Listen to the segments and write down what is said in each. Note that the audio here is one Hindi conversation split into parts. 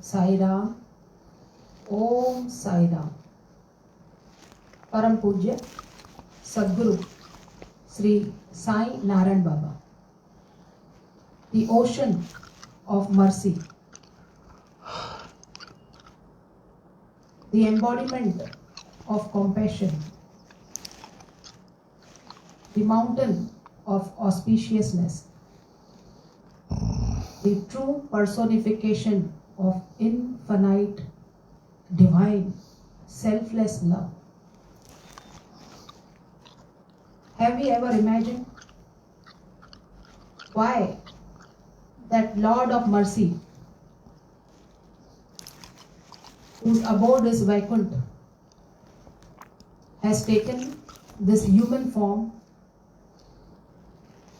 साई राम। ओम साई राम। परम पूज्य सद्गुरु श्री साई नारायण बाबा, the ocean of mercy, the embodiment of compassion, the mountain of auspiciousness, the true personification of infinite divine selfless love. Have we ever imagined why that Lord of mercy, whose abode is Vaikuntha, has taken this human form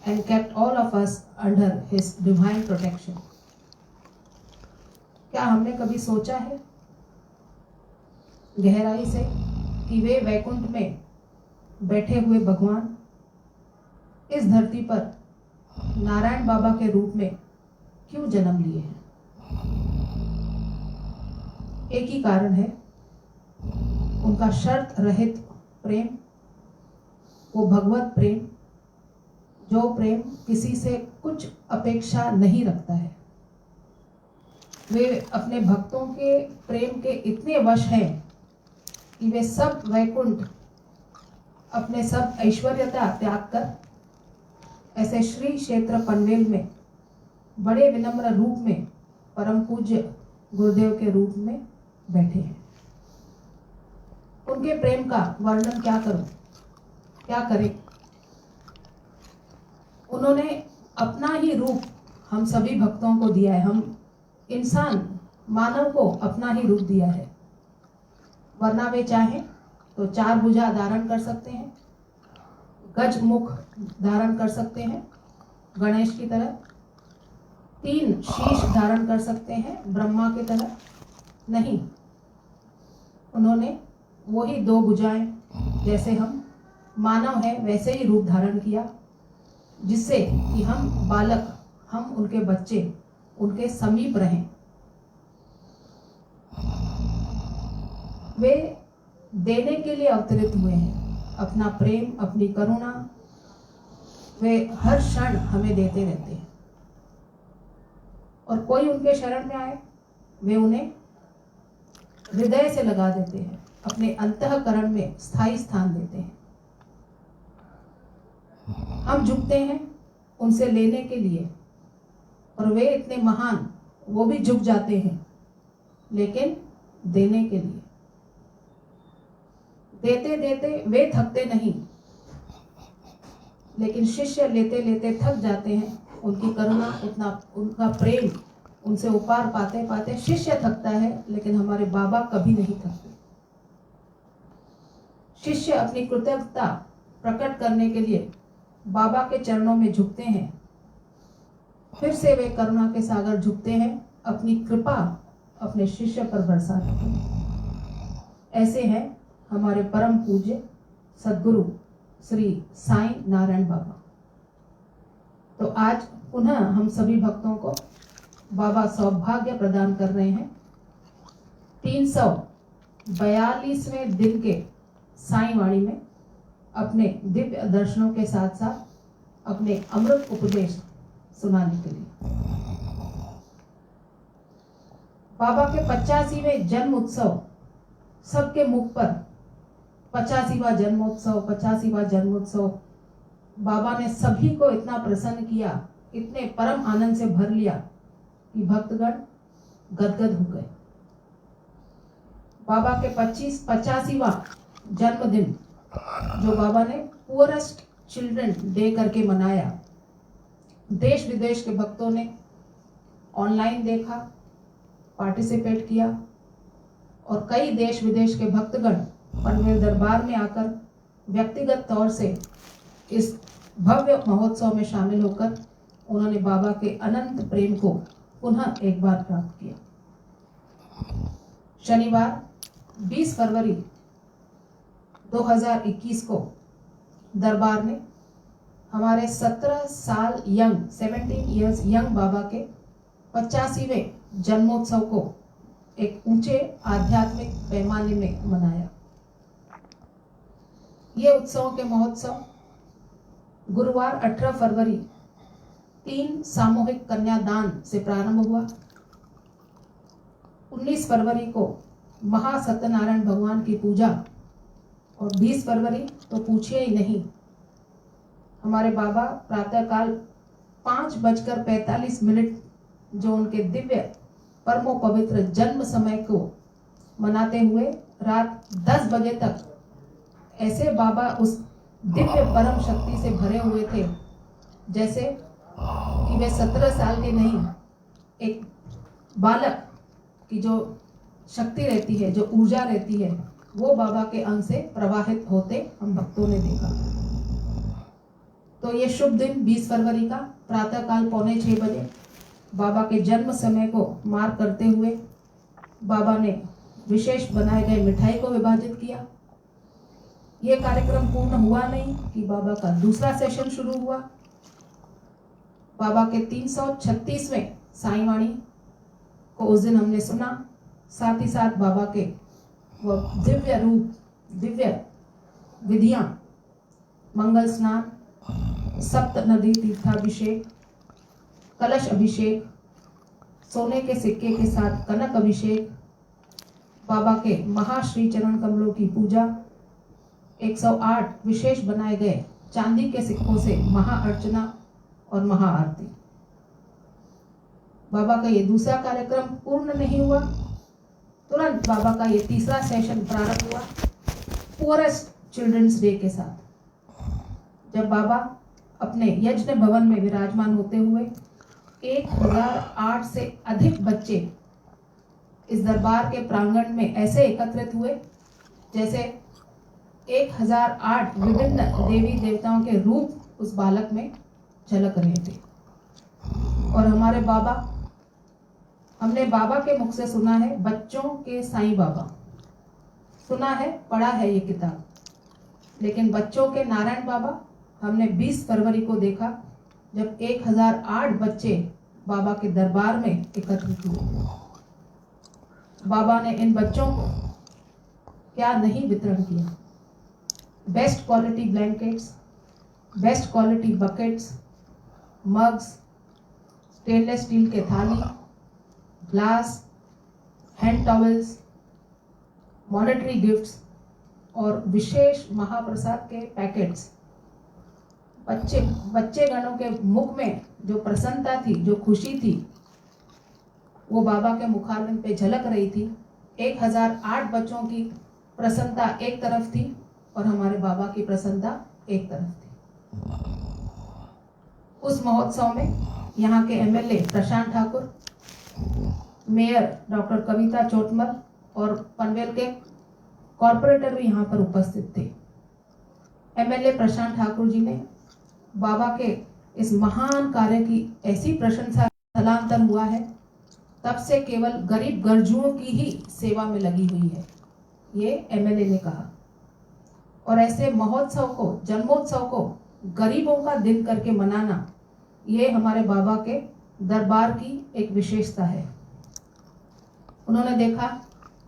and kept all of us under his divine protection? क्या हमने कभी सोचा है गहराई से कि वे वैकुंठ में बैठे हुए भगवान इस धरती पर नारायण बाबा के रूप में क्यों जन्म लिए हैं? एक ही कारण है, उनका शर्त रहित प्रेम, वो भगवत प्रेम, जो प्रेम किसी से कुछ अपेक्षा नहीं रखता है। वे अपने भक्तों के प्रेम के इतने वश हैं कि वे सब वैकुंठ अपने सब ऐश्वर्यता त्याग कर ऐसे श्री क्षेत्र पनवेल में बड़े विनम्र रूप में परम पूज्य गुरुदेव के रूप में बैठे हैं। उनके प्रेम का वर्णन क्या करूं, क्या करें? उन्होंने अपना ही रूप हम सभी भक्तों को दिया है। हम इंसान मानव को अपना ही रूप दिया है, वरना वे चाहें तो 4 भुजा धारण कर सकते हैं, गज मुख धारण कर सकते हैं गणेश की तरह, 3 शीश धारण कर सकते हैं ब्रह्मा की तरह। नहीं, उन्होंने वही 2 भुजाएं, जैसे हम मानव हैं वैसे ही रूप धारण किया, जिससे कि हम बालक, हम उनके बच्चे, उनके समीप रहें। वे देने के लिए अवतरित हुए हैं, अपना प्रेम, अपनी करुणा वे हर क्षण हमें देते रहते हैं। और कोई उनके शरण में आए, वे उन्हें हृदय से लगा देते हैं, अपने अंतःकरण में स्थायी स्थान देते हैं। हम झुकते हैं उनसे लेने के लिए, और वे इतने महान, वो भी झुक जाते हैं, लेकिन देने के लिए। देते देते वे थकते नहीं, लेकिन शिष्य लेते लेते थक जाते हैं। उनकी करुणा, उनका प्रेम उनसे उपार पाते पाते शिष्य थकता है, लेकिन हमारे बाबा कभी नहीं थकते। शिष्य अपनी कृतज्ञता प्रकट करने के लिए बाबा के चरणों में झुकते हैं, फिर से वे करुणा के सागर झुकते हैं, अपनी कृपा अपने शिष्य पर बरसाते हैं। ऐसे हैं हमारे परम पूज्य सद्गुरु श्री साई नारायण बाबा। तो आज पुनः हम सभी भक्तों को बाबा सौभाग्य प्रदान कर रहे हैं 342वें दिन के साई वाणी में अपने दिव्य दर्शनों के साथ साथ अपने अमृत उपदेश सुनाने के लिए। बाबा के 85वें जन्म उत्सव, सबके मुख पर 85वां जन्मोत्सव, 85वां जन्मोत्सव। बाबा ने सभी को इतना प्रसन्न किया, इतने परम आनंद से भर लिया कि भक्तगण गदगद हो गए। बाबा के 85वां जन्मदिन जो बाबा ने पुअरेस्ट चिल्ड्रन डे करके मनाया, देश विदेश के भक्तों ने ऑनलाइन देखा, पार्टिसिपेट किया, और कई देश विदेश के भक्तगण पनवेल दरबार में आकर व्यक्तिगत तौर से इस भव्य महोत्सव में शामिल होकर उन्होंने बाबा के अनंत प्रेम को पुनः एक बार प्राप्त किया। शनिवार 20 फरवरी 2021 को दरबार ने हमारे 17 इयर्स यंग बाबा के 85वें जन्मोत्सव को एक ऊंचे आध्यात्मिक पैमाने में मनाया। ये उत्सवों के महोत्सव गुरुवार 18 फरवरी 3 सामूहिक कन्यादान से प्रारंभ हुआ। 19 फरवरी को महासत्यनारायण भगवान की पूजा और 20 फरवरी तो पूछिए ही नहीं, हमारे बाबा प्रातःकाल 5:45 जो उनके दिव्य परमो पवित्र जन्म समय को मनाते हुए रात 10 बजे तक ऐसे बाबा उस दिव्य परम शक्ति से भरे हुए थे जैसे कि वे 17 साल के नहीं, एक बालक की जो शक्ति रहती है, जो ऊर्जा रहती है, वो बाबा के अंग से प्रवाहित होते हम भक्तों ने देखा। तो ये शुभ दिन 20 फरवरी का प्रातःकाल 5:45 बजे बाबा के जन्म समय को मार्क करते हुए बाबा ने विशेष बनाए गए मिठाई को विभाजित किया। ये कार्यक्रम पूर्ण हुआ नहीं कि बाबा का दूसरा सेशन शुरू हुआ। बाबा के 336वें साईं वाणी को उस दिन हमने सुना। साथ ही साथ बाबा के वो दिव्य रूप, दिव्य विधियां, मंगल स्नान, सप्त नदी तीर्थाभिषेक, कलश अभिषेक, सोने के सिक्के के साथ कनक अभिषेक, बाबा के महाश्री चरण कमलों की पूजा, 108 विशेष बनाए गए चांदी के सिक्कों से महाअर्चना और महाआरती। बाबा का ये दूसरा कार्यक्रम पूर्ण नहीं हुआ, तुरंत बाबा का ये तीसरा सेशन प्रारंभ हुआ पुअरेस्ट चिल्ड्रंस डे के साथ, जब बाबा अपने यज्ञ भवन में विराजमान होते हुए 1008 से अधिक बच्चे इस दरबार के प्रांगण में ऐसे एकत्रित हुए जैसे 1008 विभिन्न देवी देवताओं के रूप उस बालक में झलक रहे थे। और हमारे बाबा, हमने बाबा के मुख से सुना है बच्चों के साईं बाबा, सुना है, पढ़ा है ये किताब, लेकिन बच्चों के नारायण बाबा हमने 20 फरवरी को देखा जब 1008 बच्चे बाबा के दरबार में एकत्रित हुए। बाबा ने इन बच्चों को क्या नहीं वितरण किया। Best quality blankets, best quality buckets, mugs, stainless steel के थाली, glass, hand towels, monetary gifts और विशेष महाप्रसाद के पैकेट्स। बच्चे गणों के मुख में जो प्रसन्नता थी, जो खुशी थी, वो बाबा के मुखारविंद पे झलक रही थी। 1008 बच्चों की प्रसन्नता एक तरफ थी और हमारे बाबा की प्रसन्नता एक तरफ थी। उस महोत्सव में यहाँ के MLA Prashant Thakur, mayor doctor कविता चोटमल और पनवेल के कॉरपोरेटर भी यहाँ पर उपस्थित थे। एमएलए प्रशांत ठाकुर जी ने बाबा के इस महान कार्य की ऐसी प्रशंसा, स्थलांतर हुआ है तब से केवल गरीब गर्जुओं की ही सेवा में लगी हुई है, ये एमएलए ने कहा। और ऐसे महोत्सव को, जन्मोत्सव को गरीबों का दिन करके मनाना, ये हमारे बाबा के दरबार की एक विशेषता है। उन्होंने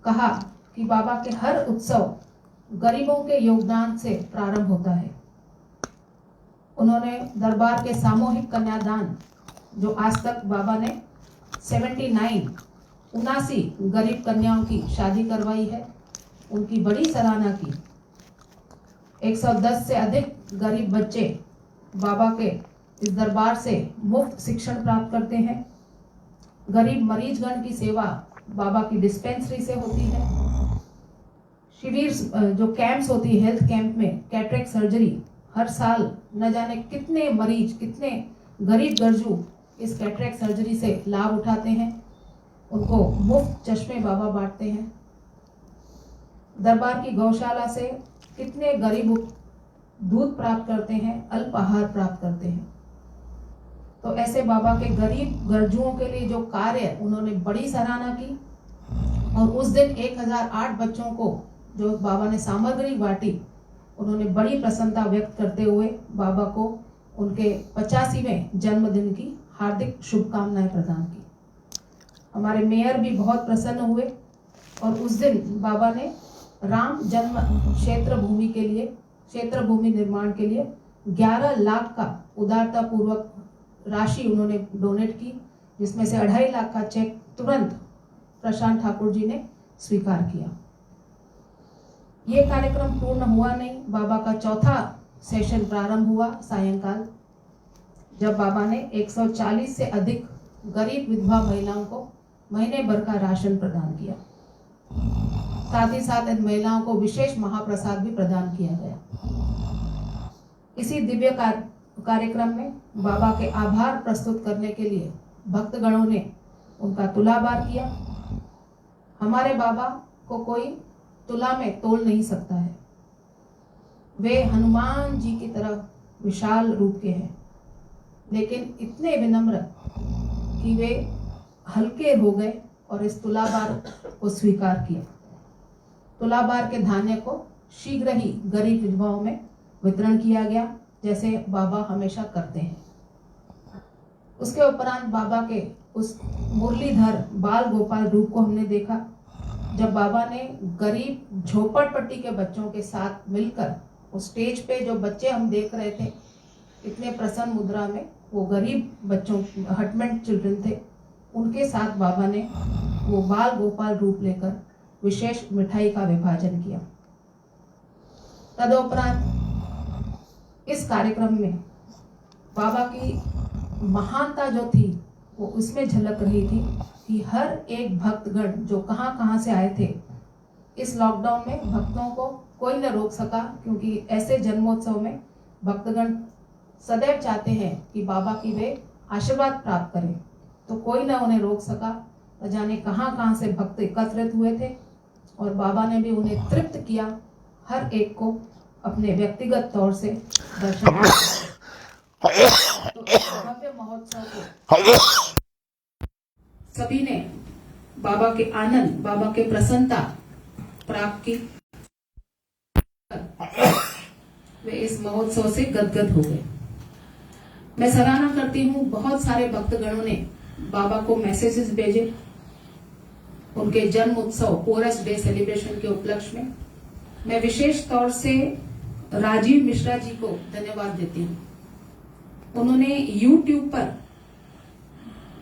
कहा कि बाबा के हर उत्सव गरीबों के योगदान से प्रारंभ होता है। उन्होंने दरबार के सामूहिक कन्यादान, जो आज तक बाबा ने 79 गरीब कन्याओं की शादी करवाई है, उनकी बड़ी सराहना की। 110 से अधिक गरीब बच्चे बाबा के इस दरबार से मुफ्त शिक्षण प्राप्त करते हैं। गरीब मरीजगण की सेवा बाबा की डिस्पेंसरी से होती है। शिविर, जो कैंप्स होती है, हेल्थ कैंप में कैटरेक्ट सर्जरी, हर साल न जाने कितने मरीज, कितने गरीब गर्जू इस कैटरेक्ट सर्जरी से लाभ उठाते हैं। उनको मुफ्त चश्मे बाबा बांटते हैं। दरबार की गौशाला से कितने गरीब दूध प्राप्त करते हैं, अल्प आहार प्राप्त करते हैं। तो ऐसे बाबा के गरीब गर्जुओं के लिए जो कार्य, उन्होंने बड़ी सराहना की। और उस दिन 1008 बच्चों को जो बाबा ने सामग्री बांटी, उन्होंने बड़ी प्रसन्नता व्यक्त करते हुए बाबा को उनके 85वें जन्मदिन की हार्दिक शुभकामनाएं प्रदान की। हमारे मेयर भी बहुत प्रसन्न हुए और उस दिन बाबा ने राम जन्म क्षेत्र भूमि निर्माण के लिए 11 लाख का उदारता पूर्वक राशि उन्होंने डोनेट की, जिसमें से 2.5 लाख का चेक तुरंत प्रशांत ठाकुर जी ने स्वीकार किया। ये कार्यक्रम पूर्ण हुआ नहीं, बाबा का चौथा सेशन प्रारंभ हुआ सायंकाल, जब बाबा ने 140 से अधिक गरीब विधवा महिलाओं को महीने भर का राशन प्रदान किया। साथ ही साथ इन महिलाओं को विशेष महाप्रसाद भी प्रदान किया गया। इसी दिव्य कार्यक्रम में बाबा के आभार प्रस्तुत करने के लिए भक्तगणों ने उनका तुलाभार किया। हमारे बाबा को कोई तुला में तोल नहीं सकता है। वे हनुमान जी की तरह विशाल रूप के हैं, लेकिन इतने विनम्र कि वे हल्के हो गए और इस तुलाभार को स्वीकार किया। तुलाभार के धान्य को शीघ्र ही गरीब विधवाओं में वितरण किया गया, जैसे बाबा हमेशा करते हैं। उसके उपरांत बाबा के उस मुरलीधर बाल गोपाल रूप को हमने देखा, जब बाबा ने गरीब झोपड़पट्टी के बच्चों के साथ मिलकर उस स्टेज पे जो बच्चे हम देख रहे थे इतने प्रसन्न मुद्रा में, वो गरीब बच्चों हटमेंट चिल्ड्रन थे, उनके साथ बाबा ने वो बाल गोपाल रूप लेकर विशेष मिठाई का विभाजन किया। तदुपरांत इस कार्यक्रम में बाबा की महानता जो थी वो उसमें झलक रही थी कि हर एक भक्तगण जो कहां से आए थे, इस लॉकडाउन में भक्तों को कोई न रोक सका, क्योंकि ऐसे जन्मोत्सव में भक्तगण सदैव चाहते हैं कि बाबा की वे आशीर्वाद प्राप्त करें, तो कोई न उन्हें रोक सका। न जाने कहां से भक्त एकत्रित हुए थे और बाबा ने भी उन्हें तृप्त किया, हर एक को अपने व्यक्तिगत तौर से दर्शन। तो इस भव्य महोत्सव को सभी ने बाबा के आनंद, बाबा के प्रसन्नता प्राप्त की। वे इस महोत्सव से गदगद हो गए। मैं सराहना करती हूँ, बहुत सारे भक्तगणों ने बाबा को मैसेजेस भेजे उनके जन्म उत्सव पोरस डे सेलिब्रेशन के उपलक्ष्य में। मैं विशेष तौर से राजीव मिश्रा जी को धन्यवाद देती हूँ। उन्होंने YouTube पर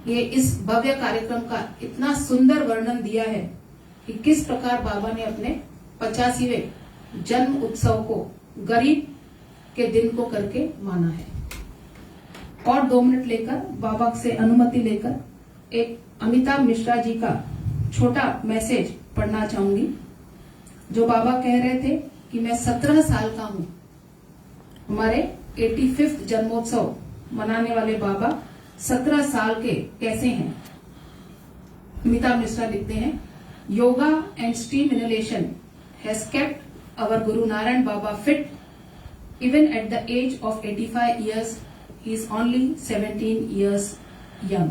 ये इस भव्य कार्यक्रम का इतना सुंदर वर्णन दिया है कि किस प्रकार बाबा ने अपने 85वें जन्म उत्सव को गरीब के दिन को करके माना है। और 2 मिनट लेकर बाबा से अनुमति लेकर एक अमिताभ मिश्रा जी का छोटा मैसेज पढ़ना चाहूंगी, जो बाबा कह रहे थे कि मैं 17 साल का हूं। हमारे 85th जन्मोत्सव मनाने वाले बाबा 17 साल के कैसे हैं। अमिताभ मिश्रा लिखते हैं, yoga and steam inhalation has kept our guru Narayan Baba fit even at the age of 85 years. He is only 17 years young.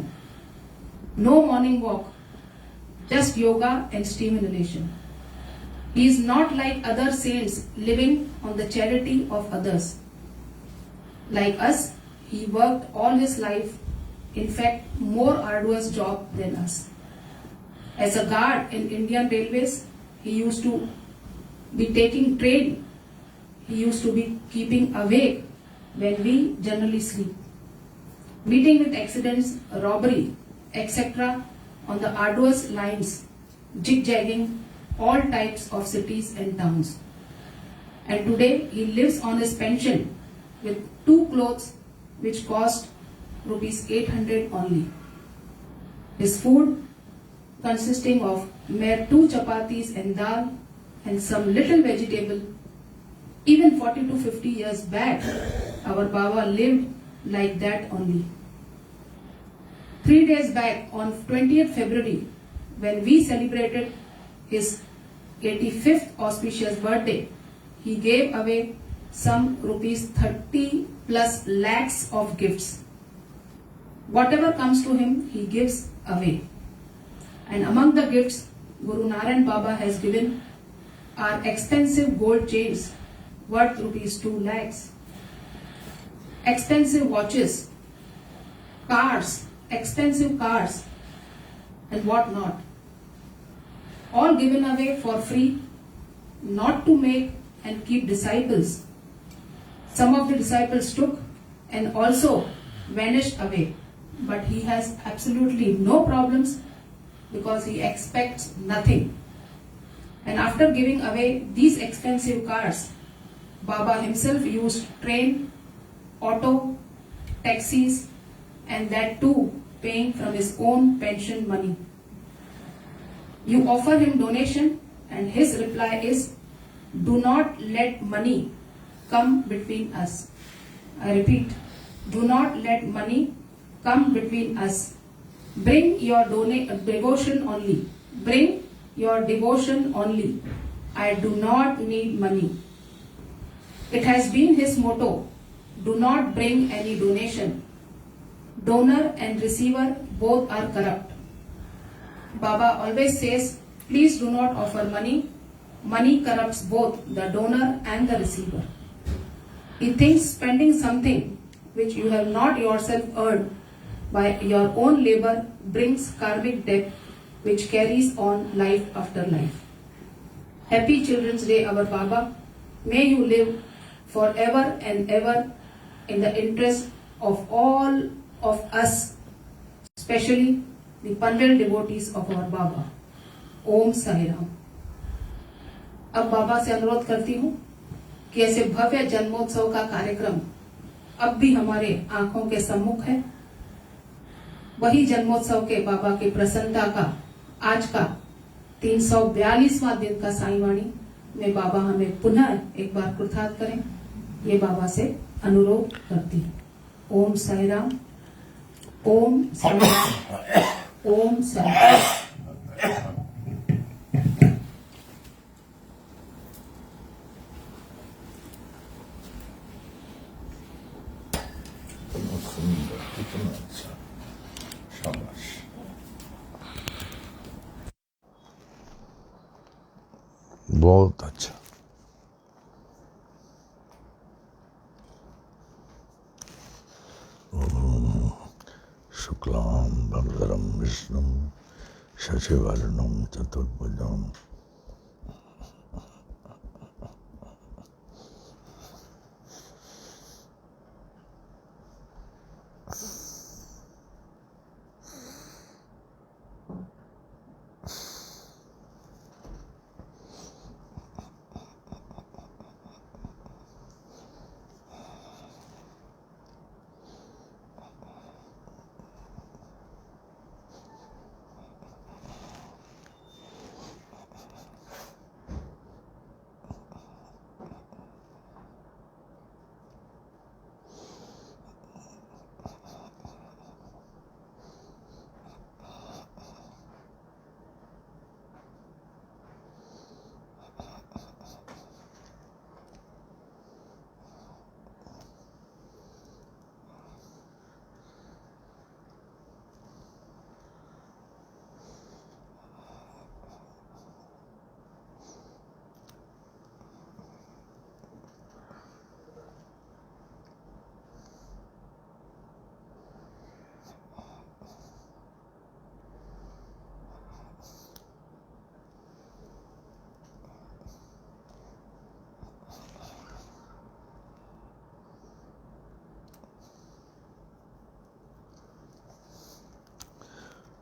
No morning walk, just yoga and steam inhalation. He is not like other saints living on the charity of others. Like us, he worked all his life, in fact more arduous job than us. As a guard in Indian Railways, he used to be taking train. He used to be keeping awake when we generally sleep. Meeting with accidents, robbery, etc. on the arduous lines, zigzagging all types of cities and towns. And today he lives on his pension with 2 clothes which cost rupees 800 only. His food consisting of mere 2 chapatis and dal and some little vegetable. Even 40 to 50 years back, our Baba lived like that only. 3 days back, on 20th February, when we celebrated his 85th auspicious birthday, he gave away some rupees 30 plus lakhs of gifts. Whatever comes to him, he gives away. And among the gifts, Guru Narayan Baba has given are expensive gold chains worth rupees 2 lakhs, expensive watches, cars, expensive cars, and what not. All given away for free, not to make and keep disciples. Some of the disciples took and also vanished away, but he has absolutely no problems because he expects nothing. And after giving away these expensive cars, Baba himself used train, auto, taxis, and that too paying from his own pension money. You offer him donation and his reply is, do not let money come between us. I repeat, do not let money come between us. Bring your devotion only. Bring your devotion only. I do not need money. It has been his motto, do not bring any donation. Donor and receiver both are corrupt. Baba always says, please do not offer money. Money corrupts both the donor and the receiver. He thinks spending something which you have not yourself earned by your own labor brings karmic debt which carries on life after life. Happy Children's Day, our Baba. May you live forever and ever in the interest of all of us, especially the Pandal devotees of our Baba. Om Sai Ram. अब बाबा से अनुरोध करती हूँ कि ऐसे भव्य जन्मोत्सव का कार्यक्रम अब भी हमारे आंखों के सम्मुख है। वही जन्मोत्सव के बाबा की प्रसन्नता का आज का 342वां दिन का साईवाणी में बाबा हमें पुनः एक बार कृतार्थ करें, ये बाबा से अनुरोध करती हूँ। ओम साई राम, ओम साई राम, ओम साई राम। कितना अच्छा, शाबाश। बहुत अच्छा। शुक्लां भरधरं विष्णुं शशिवर्णं चतुर्भुजं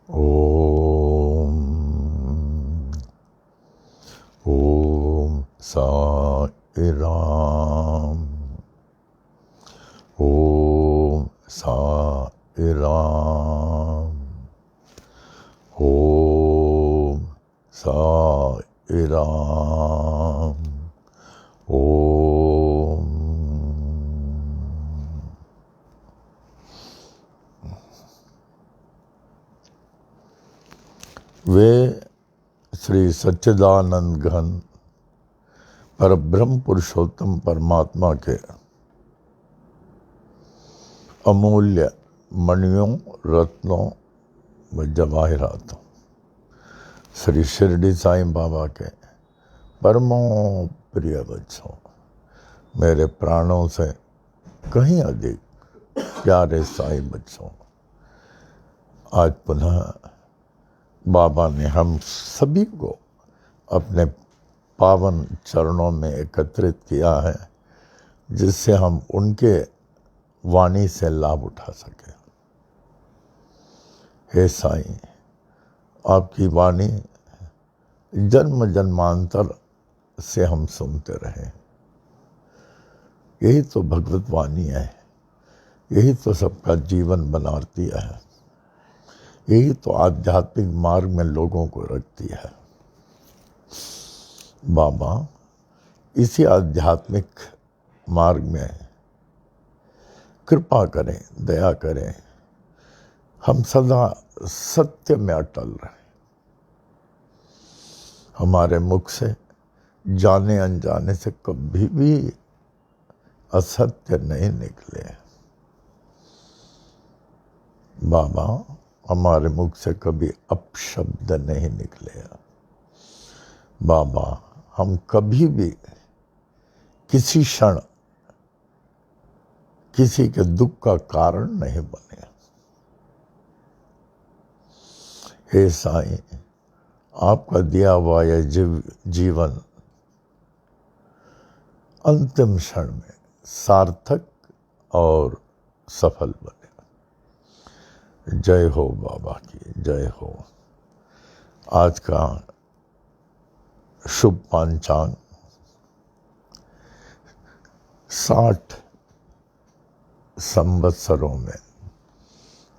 ओम साई राम, ओम साई राम, ओम साई राम, ओम। वे श्री सच्चिदानंद घन परब्रह्म पुरुषोत्तम परमात्मा के अमूल्य मणियों, रत्नों व जवाहिरातों, श्री शिरडी साईं बाबा के परमो प्रिय बच्चों, मेरे प्राणों से कहीं अधिक प्यारे साईं बच्चों, आज पुनः बाबा ने हम सभी को अपने पावन चरणों में एकत्रित किया है, जिससे हम उनके वाणी से लाभ उठा सकें। हे साईं, आपकी वाणी जन्म जन्मांतर से हम सुनते रहे। यही तो भगवत वाणी है, यही तो सबका जीवन बनाती है, यही तो आध्यात्मिक मार्ग में लोगों को रखती है। बाबा इसी आध्यात्मिक मार्ग में कृपा करें, दया करें, हम सदा सत्य में अटल रहें, हमारे मुख से जाने अनजाने से कभी भी असत्य नहीं निकले। बाबा हमारे मुख से कभी अपशब्द नहीं निकले। बाबा हम कभी भी किसी क्षण किसी के दुख का कारण नहीं बने। हे साईं, आपका दिया हुआ यह जीवन अंतिम क्षण में सार्थक और सफल बने। जय हो बाबा की, जय हो। आज का शुभ पंचांग 60 संवत्सरों में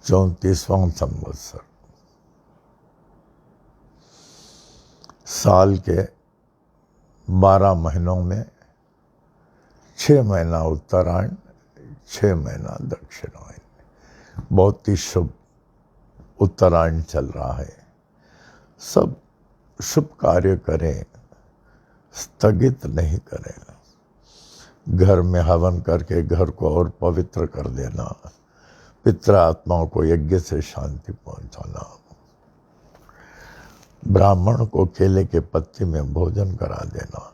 34वां संवत्सर, साल के 12 महीनों में 6 महीना उत्तरायण, 6 महीना दक्षिणायन। बहुत ही शुभ उत्तरायण चल रहा है। सब शुभ कार्य करें, स्थगित नहीं करें। घर में हवन करके घर को और पवित्र कर देना, पितृ आत्माओं को यज्ञ से शांति पहुंचाना, ब्राह्मण को केले के पत्ते में भोजन करा देना,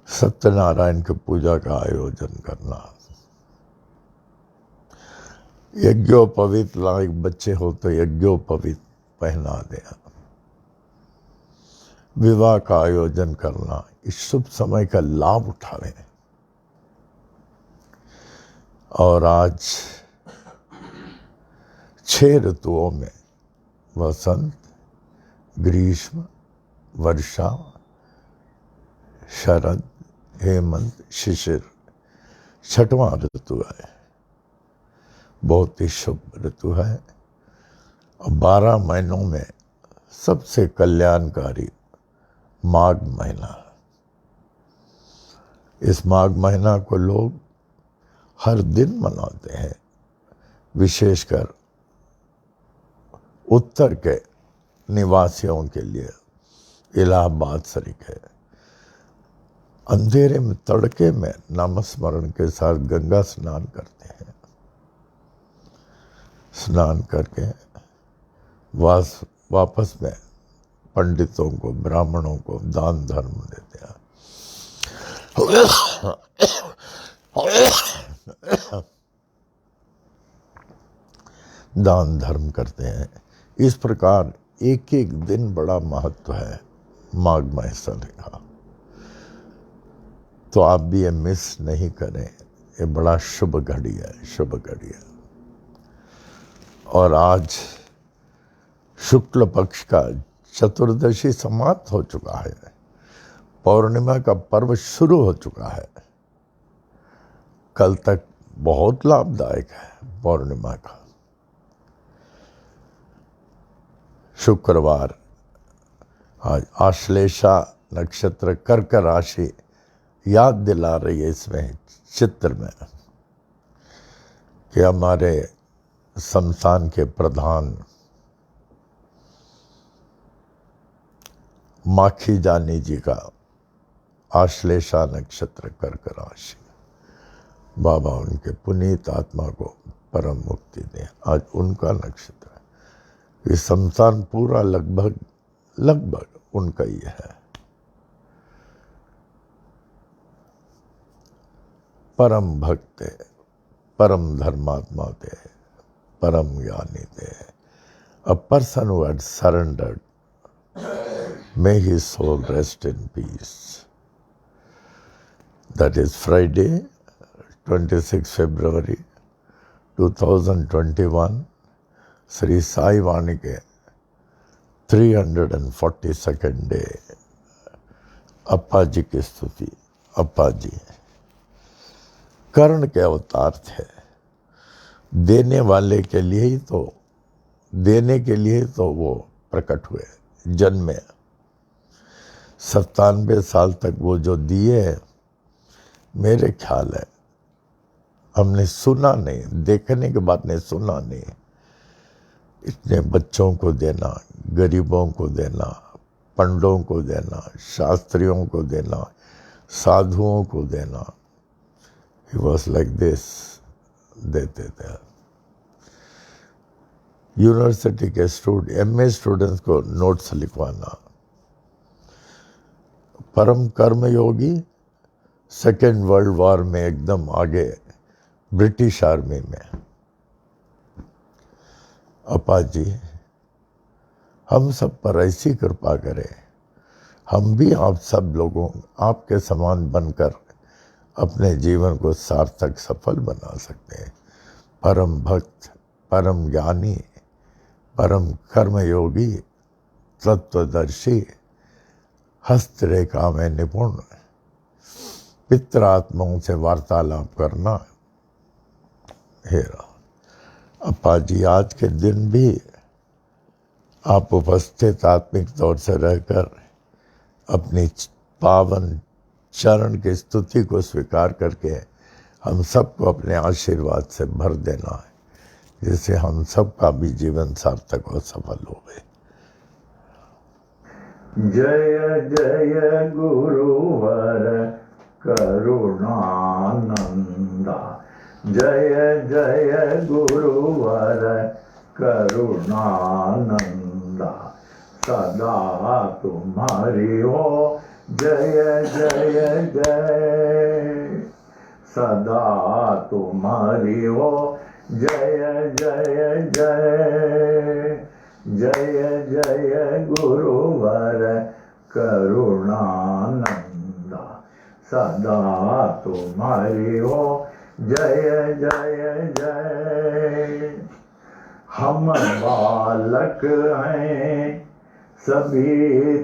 सत्यनारायण की पूजा का आयोजन करना, यज्ञोपवीत लायक बच्चे हो तो यज्ञोपवीत पहना देना, विवाह का आयोजन करना, इस शुभ समय का लाभ उठा लें। और आज 6 ऋतुओं में वसंत, ग्रीष्म, वर्षा, शरद, हेमंत, शिशिर 6वां ऋतु है। बहुत ही शुभ ऋतु है। और 12 महीनों में सबसे कल्याणकारी माघ महीना। इस माघ महीना को लोग हर दिन मनाते हैं, विशेषकर उत्तर के निवासियों के लिए इलाहाबाद शरीक है। अंधेरे में तड़के में नामस्मरण के साथ गंगा स्नान करते हैं। स्नान करके वापस में पंडितों को, ब्राह्मणों को दान धर्म देते हैं। दान धर्म करते हैं। इस प्रकार एक एक दिन बड़ा महत्व है माघ महीना का। तो आप भी ये मिस नहीं करें, ये बड़ा शुभ घड़ी है, शुभ घड़ी है। और आज शुक्ल पक्ष का चतुर्दशी समाप्त हो चुका है, पौर्णिमा का पर्व शुरू हो चुका है। कल तक बहुत लाभदायक है पौर्णिमा का। शुक्रवार आज आश्लेषा नक्षत्र कर्क राशि याद दिला रही है इसमें चित्र में कि हमारे शमशान के प्रधान माखी जानी जी का आश्लेषा नक्षत्र कर्क राशि। बाबा उनके पुनीत आत्मा को परम मुक्ति दें। आज उनका नक्षत्र है। ये शमशान पूरा लगभग उनका ही है। परम भक्त, परम धर्मात्मा थे, परम ज्ञानी थे, a person who had surrendered. May his soul rest in peace. That is Friday, 26 February 2021, Sri Sai Vani के 342nd डे। अप्पा जी की स्तुति। अप्पा जी कर्ण के अवतार थे। देने वाले के लिए ही तो, देने के लिए तो वो प्रकट हुए, जन्मे। 97 साल तक वो जो दिए, मेरे ख्याल है हमने सुना नहीं, देखने के बाद ने सुना नहीं। इतने बच्चों को देना, गरीबों को देना, पंडों को देना, शास्त्रियों को देना, साधुओं को देना। He was like this, देते थे। यूनिवर्सिटी के MA स्टूडेंट्स को नोट्स लिखवाना। परम कर्मयोगी सेकेंड वर्ल्ड वॉर में एकदम आगे, ब्रिटिश आर्मी में। अप्पा जी हम सब पर ऐसी कृपा करें, हम भी आप सब लोगों, आपके समान बनकर अपने जीवन को सार्थक सफल बना सकते हैं। परम भक्त, परम ज्ञानी, परम कर्मयोगी, तत्वदर्शी, हस्तरेखा में निपुण, पितृ आत्माओं से वार्तालाप करना। हेरा अप्पा जी, आज के दिन भी आप उपस्थित आत्मिक तौर से रहकर अपनी पावन चरण की स्तुति को स्वीकार करके हम सबको अपने आशीर्वाद से भर देना है, जिससे हम सबका भी जीवन सार्थक और सफल हो गए। जय जय गुरुवर करुणानंदा, जय जय गुरुवर करुणानंदा, सदा तुम्हारी हो जय जय जय, सदा तुम्हारी हो जय जय जय, जय जय गुरुवर करुणानंदा, सदा तुम्हारी हो जय जय जय। हम बालक हैं सभी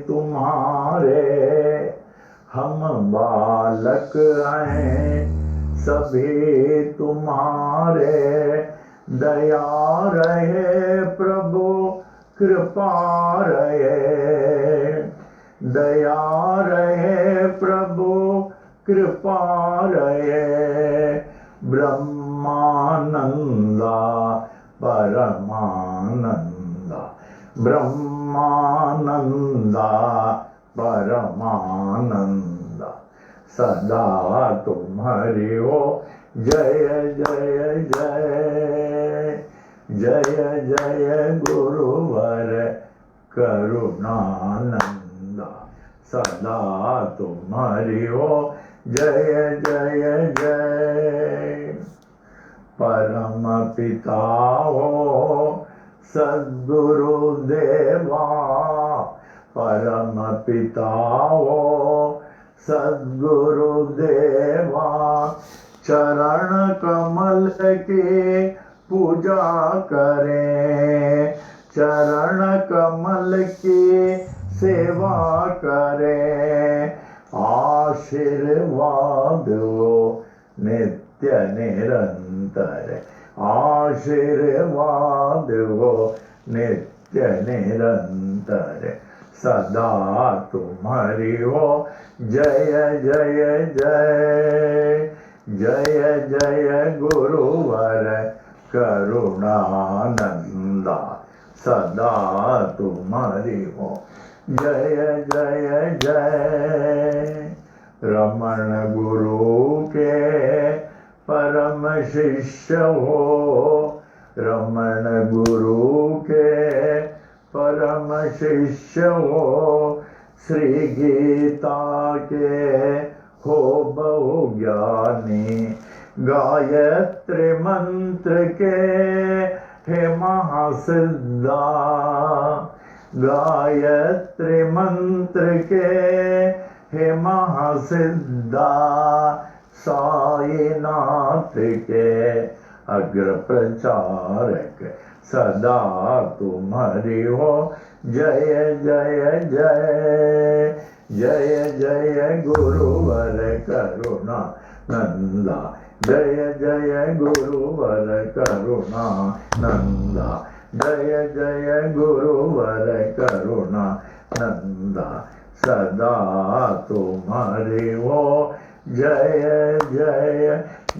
तुम्हारे, हम बालक हैं सभी तुम्हारे, दया रहे प्रभु कृपा रहे, दया रहे प्रभु कृपा रहे। ब्रह्मानंदा परमानंदा, ब्रह्मानंदा परमानंदा, सदा तुम्हारी हो जय जय जय, जय जय गुरुवर करुणानंदा, सदा तुम्हारी हो जय जय जय। परम पिता हो सद्गुरु देवा, परम पिता हो सद्गुरु देवा, चरण कमल की पूजा करें, चरण कमल की सेवा करें। आशीर्वाद हो नित्य निरंतर, आशीर्वाद हो नित्य निरंतर, सदा तुम्हारी हो जय जय जय, जय जय गुरुवर करुणानंदा, सदा तुम्हारी हो जय जय जय। रमण गुरु के परम शिष्य हो, रमण गुरु के परम शिष्य हो, श्री गीता के हो बहु ज्ञानी, गायत्री मंत्र के हे महासिद्धा, गायत्री मंत्र के हे महासिद्धा, साईनाथ के अग्र प्रचारक सदा तुम्हारी हो। जय जय जय जय जय गुरुवर करुणा नंदा, जय जय गुरुवर करुणा नंदा, जय जय गुरुवर करुणा नंदा, सदा तुम्हारी हो। जय जय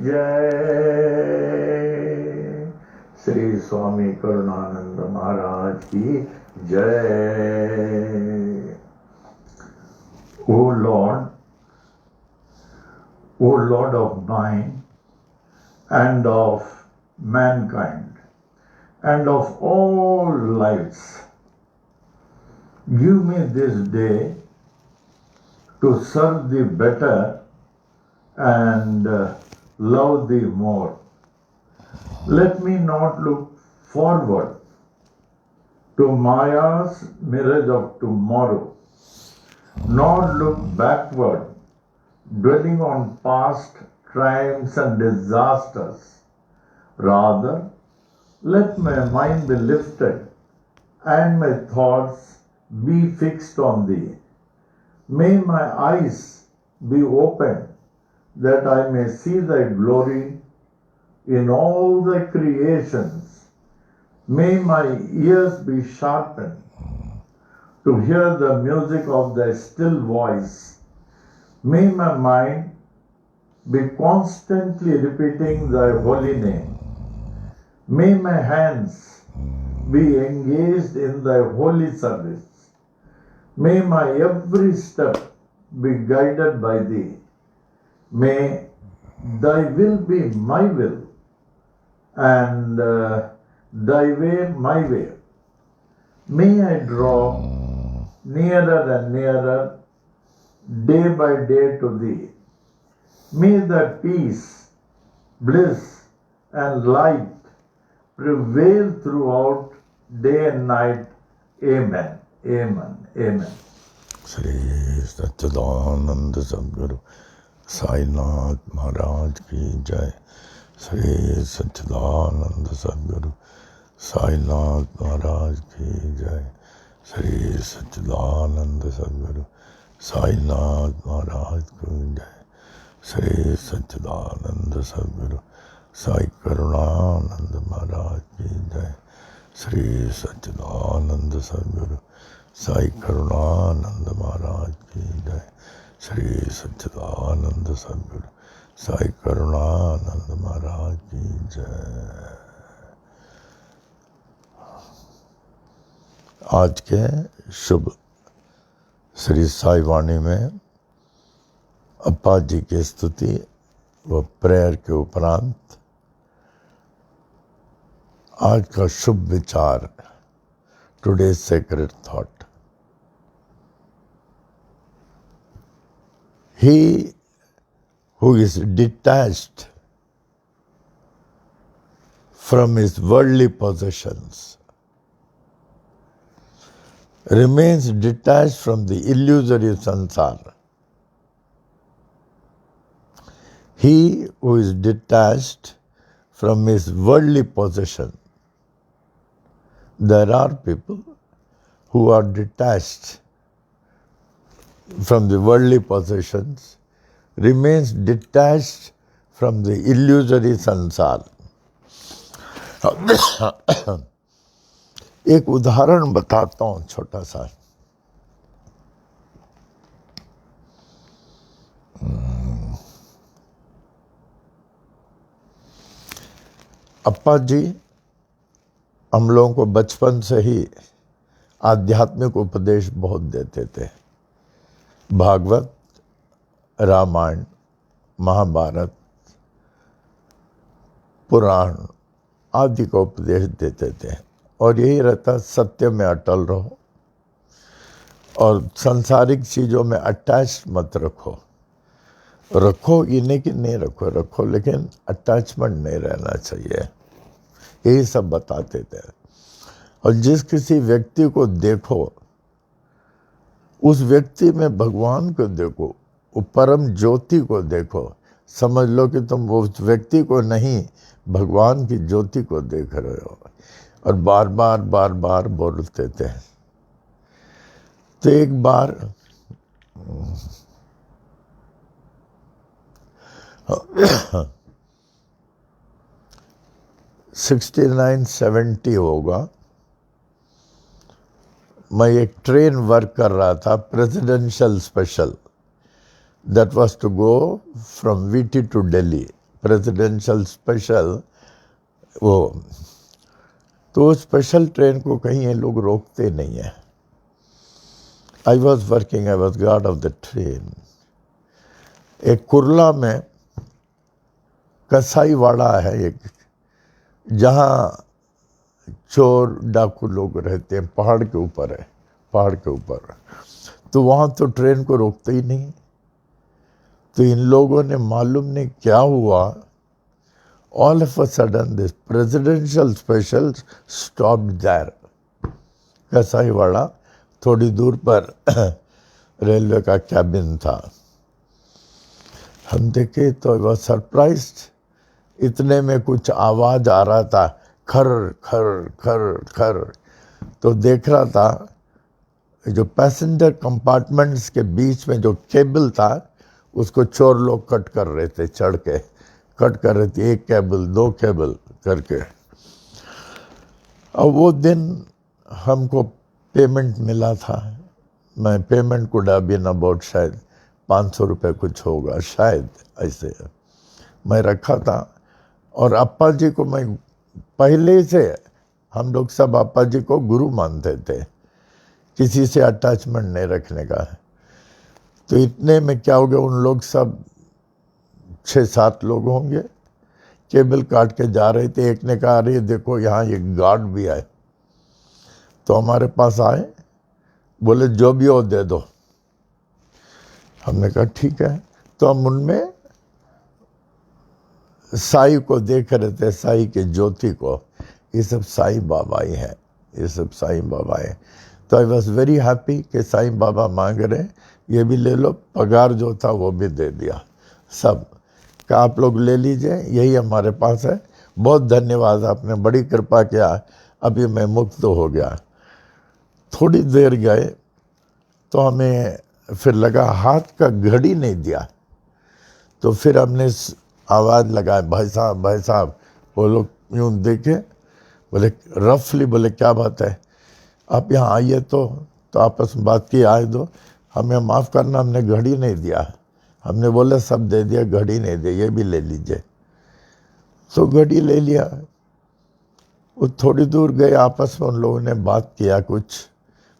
जय। श्री स्वामी करुणानंद महाराज की जय। O Lord of mine and of mankind and of all lives, give me this day to serve thee better and love thee more. Let me not look forward to Maya's mirage of tomorrow, nor look backward, dwelling on past triumphs and disasters. Rather, let my mind be lifted and my thoughts be fixed on thee. May my eyes be open that I may see thy glory in all thy creations. May my ears be sharpened to hear the music of thy still voice. May my mind be constantly repeating thy holy name. May my hands be engaged in thy holy service. May my every step be guided by thee. May thy will be my will and thy way my way. May I draw nearer and nearer day by day to thee. May thy peace, bliss and light prevail throughout day and night. Amen. Amen. Amen. Shri सच्चिदानंद सद्गुरु साईनाथ महाराज की जय। श्री सच्चिदानंद सद्गुरु साईनाथ महाराज की जय। श्री सच्चिदानंद सद्गुरु साईनाथ महाराज की जय। श्री सच्चिदानंद सद्गुरु साई करुणानंद महाराज की जय। श्री सच्चिदानंद सद्गुरु साई करुणानंद महाराज की जय। श्री सच्चिदानंद सद्गुरु साई करुणानंद महाराज की जय। आज के शुभ श्री साई वाणी में अप्पा जी की स्तुति व प्रेयर के उपरांत आज का शुभ विचार, today's sacred thought. He who is detached from his worldly possessions remains detached from the illusory sansara. He who is detached from his worldly possession, there are people who are detached from the worldly possessions, remains detached from the illusory sansar. एक उदाहरण बताता हूं छोटा सा। अप्पा जी हम लोगों को बचपन से ही आध्यात्मिक उपदेश बहुत देते थे। भागवत, रामायण, महाभारत, पुराण आदि का उपदेश देते थे और यही रहता, सत्य में अटल रहो और सांसारिक चीज़ों में अटैच मत रखो। रखो ये नहीं कि नहीं रखो, रखो लेकिन अटैचमेंट नहीं रहना चाहिए। यही सब बताते थे। और जिस किसी व्यक्ति को देखो उस व्यक्ति में भगवान को देखो, वो परम ज्योति को देखो, समझ लो कि तुम उस व्यक्ति को नहीं भगवान की ज्योति को देख रहे हो। और बार बार बोलते थे। तो एक बार 69-70 होगा, मैं एक ट्रेन वर्क कर रहा था, presidential special, that was to go from VT to Delhi, presidential special. वो तो स्पेशल ट्रेन को कहीं ये लोग रोकते नहीं है। I was working, I was guard of the train. एक कुर्ला में कसाईवाड़ा है एक, जहाँ चोर डाकू लोग रहते हैं, पहाड़ के ऊपर है, पहाड़ के ऊपर। तो वहाँ तो ट्रेन को रोकते ही नहीं। तो इन लोगों ने मालूम नहीं क्या हुआ, all of a sudden this presidential special stopped there, Kasaiwada थोड़ी दूर पर रेलवे का कैबिन था। हम देखे तो वह सरप्राइज्ड, इतने में कुछ आवाज आ रहा था, खर खर खर खर। तो देख रहा था जो पैसेंजर कंपार्टमेंट्स के बीच में जो केबल था उसको चोर लोग कट कर रहे थे, चढ़ के कट कर रहे थे, एक केबल 2 केबल करके। अब वो दिन हमको पेमेंट मिला था। मैं payment could have been about शायद 500 रुपये कुछ होगा शायद, ऐसे मैं रखा था। और अप्पा जी को मैं पहले से, हम लोग सब अप्पा जी को गुरु मानते थे, किसी से अटैचमेंट नहीं रखने का। तो इतने में क्या हो गया, उन लोग सब 6-7 लोग होंगे, केबल काट के जा रहे थे। एक ने कहा अरे देखो यहाँ एक गार्ड भी है। तो हमारे पास आए, बोले जो भी हो दे दो। हमने कहा ठीक है। तो हम उनमें साई को देख रहे थे, साई के ज्योति को। ये सब साई बाबा ही हैं, ये सब साई बाबा है। तो आई वॉज वेरी हैप्पी कि साई बाबा मांग रहे, ये भी ले लो। पगार जो था वो भी दे दिया सब, का आप लोग ले लीजिए, यही हमारे पास है। बहुत धन्यवाद, आपने बड़ी कृपा किया, अभी मैं मुक्त हो गया। थोड़ी देर गए तो हमें फिर लगा हाथ का घड़ी नहीं दिया। तो फिर हमने आवाज़ लगाए, भाई साहब। वो लोग यूँ देखे, बोले रफली, बोले क्या बात है, आप यहाँ आइए। तो आपस में बात की, आए दो, हमें माफ़ करना, हमने घड़ी नहीं दिया। हमने बोला सब दे दिया, घड़ी नहीं दी, ये भी ले लीजिए। तो घड़ी ले लिया। वो थोड़ी दूर गए, आपस में उन लोगों ने बात किया कुछ,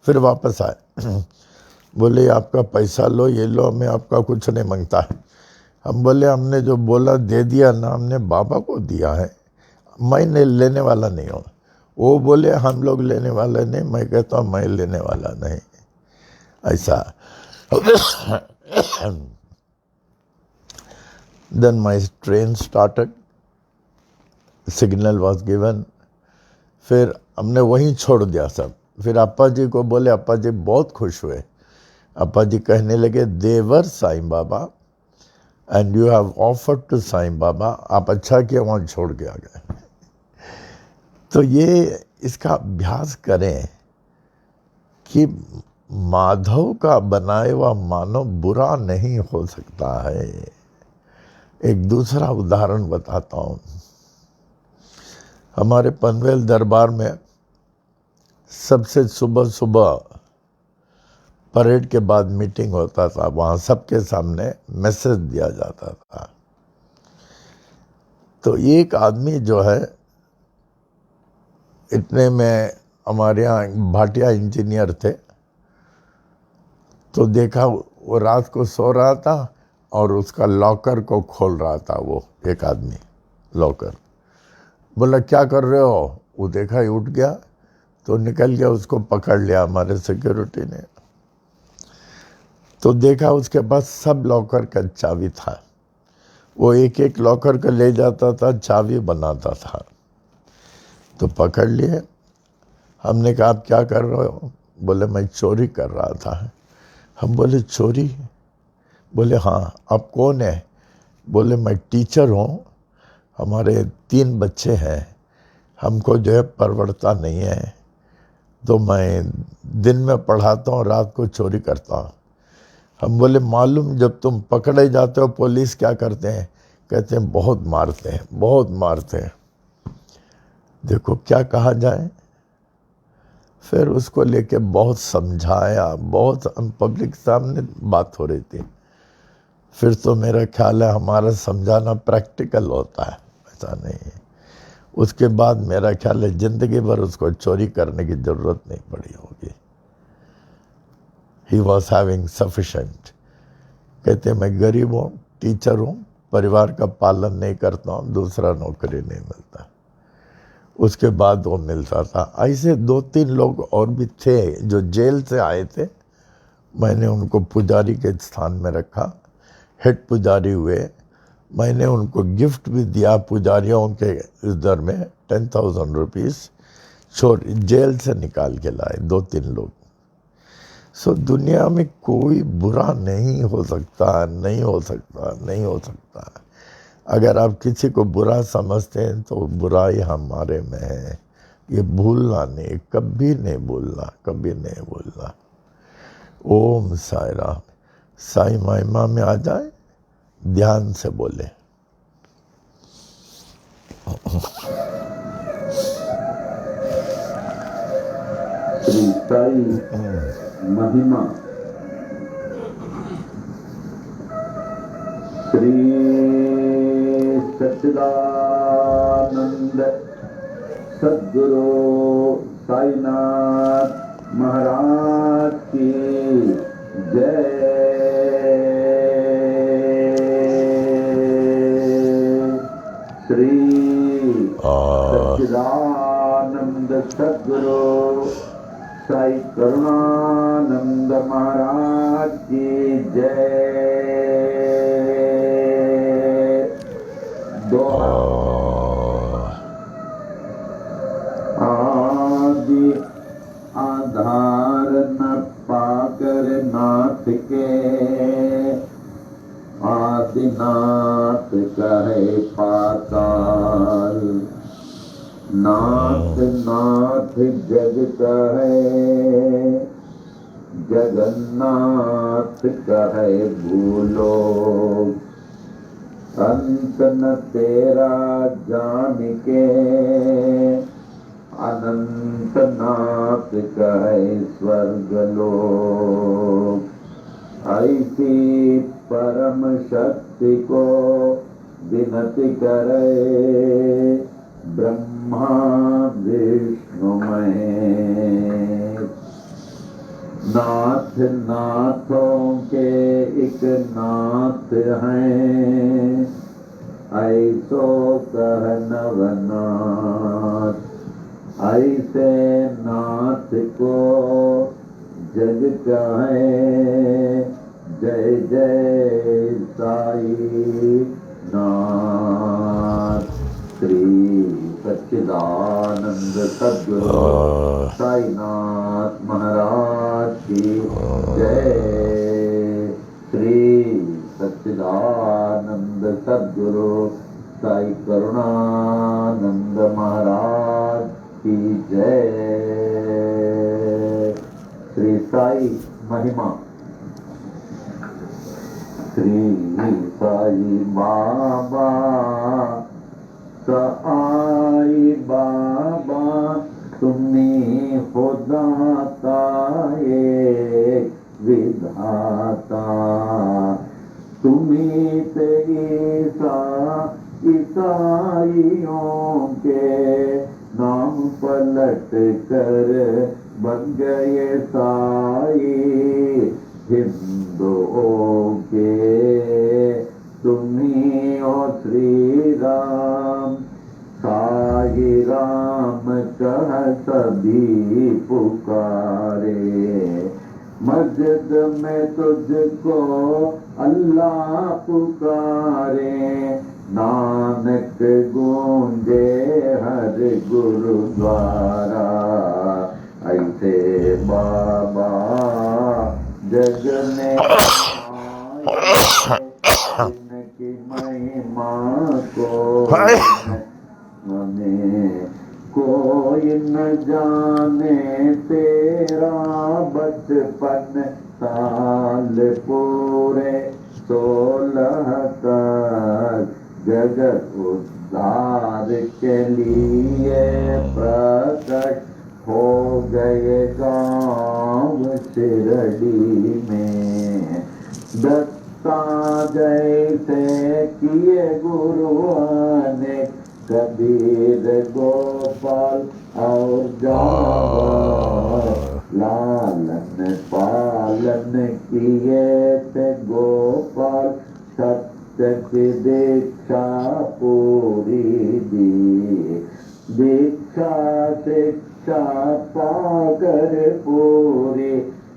फिर वापस आए। बोले आपका पैसा लो, ये लो, हमें आपका कुछ नहीं मांगता। हम बोले हमने जो बोला दे दिया ना, हमने बाबा को दिया है, मैं लेने वाला नहीं हूँ। वो बोले हम लोग लेने वाले नहीं, मैं कहता हूँ मैं लेने वाला नहीं, ऐसा। Then my train started, signal was given, फिर हमने वहीं छोड़ दिया सब। फिर अप्पा जी को बोले, अप्पा जी बहुत खुश हुए। अप्पा जी कहने लगे देवर Sai Baba and you have offered to Sai Baba, आप अच्छा किया वहाँ छोड़ के आ गए। तो ये इसका अभ्यास करें कि माधव का बनाए हुआ मानव बुरा नहीं हो सकता है। एक दूसरा उदाहरण बताता हूँ। हमारे पनवेल दरबार में सबसे सुबह परेड के बाद मीटिंग होता था, वहाँ सबके सामने मैसेज दिया जाता था। तो एक आदमी जो है, इतने में हमारे यहाँ भाटिया इंजीनियर थे, तो देखा वो रात को सो रहा था और उसका लॉकर को खोल रहा था वो एक आदमी, लॉकर। बोला क्या कर रहे हो? वो देखा ही उठ गया, तो निकल गया, उसको पकड़ लिया हमारे सिक्योरिटी ने। तो देखा उसके पास सब लॉकर का चाबी था, वो एक लॉकर का ले जाता था, चाबी बनाता था। तो पकड़ लिए। हमने कहा आप क्या कर रहे हो? बोले मैं चोरी कर रहा था। हम बोले चोरी? बोले हाँ। आप कौन है? बोले मैं टीचर हूँ, हमारे 3 बच्चे हैं, हमको जो है परवड़ता नहीं है, तो मैं दिन में पढ़ाता हूँ, रात को चोरी करता हूँ। हम बोले मालूम, जब तुम पकड़े जाते हो पुलिस क्या करते हैं? कहते हैं बहुत मारते हैं, बहुत मारते हैं। देखो क्या कहा जाए। फिर उसको लेके बहुत समझाया, बहुत पब्लिक सामने बात हो रही थी। फिर तो मेरा ख्याल है हमारा समझाना प्रैक्टिकल होता है, ऐसा नहीं है। उसके बाद मेरा ख्याल है जिंदगी भर उसको चोरी करने की जरूरत नहीं पड़ी होगी। He was having sufficient. कहते मैं गरीब हूँ, टीचर हूँ, परिवार का पालन नहीं करता हूँ, दूसरा नौकरी नहीं मिलता। उसके बाद वो मिलता था। ऐसे 2-3 लोग और भी थे जो जेल से आए थे। मैंने उनको पुजारी के स्थान में रखा, हेड पुजारी हुए। मैंने उनको गिफ्ट भी दिया पुजारियों के इधर में 10,000 रुपीज़। छोड़ जेल से निकाल के लाए 2-3 लोग। सो दुनिया में कोई बुरा नहीं हो सकता, नहीं हो सकता, नहीं हो सकता। अगर आप किसी को बुरा समझते हैं तो बुराई हमारे में है। ये भूलना नहीं, कभी नहीं भूलना, कभी नहीं भूलना। ओम साई राम। साई महिमा में आ जाए, ध्यान से बोले। श्री साई महिमा। श्री सच्चिदानंद सद्गुरु साईनाथ महाराज की जय। श्री सच्चिदानंद सद्गुरु साई करुणानंद महाराज की जय। आदि आधार न पाकर नाथ के, आदिनाथ कहे पाताल। नाथ नाथ जग कहे, जगन्नाथ कहे भूलो। अंत न तेरा जान के, अनंत नाथ कहे स्वर्ग लोक। ऐसी परम शक्ति को विनती करे, ब्रह्मा विष्णु महेश। नाथ नाथों के एक नाथ हैं, ऐसो कह नवनाथ। ऐसे नाथ को जग कहे, जय जय साई नाथ। श्री सच्चिदानंद सद्गुरु साईनाथ महाराज की जय। श्री सच्चिदानंद सद्गुरु साई करुणानंद महाराज की जय। श्री साई महिमा। श्री साई बाबा साई बाबा, तुम्ही हो दाता एक विधाता। तुम्ही ते ईसाइयों के नाम पलट कर बन गए साई। हिंदुओं के तुम्ही ओ श्री राम। साई राम कह सभी पुकारे। मस्जिद में तुझको अल्लाह पुकारे। नानक गूंजे हर गुरुद्वारा। ऐसे बाबा जग में आए, जिनकी महिमा को जाने कोई न जाने। तेरा बचपन साल पूरे 16 तक जगत उद्धार के लिए प्रकट हो गए गाँव शिरडी में। दत्ता जैसे किए गुरुआ ने, कबीर गोपाल और जावर लालन पालन किए थे गोपाल। सत्य की दीक्षा पूरी दी, दीक्षा शिक्षा पाकर पूरी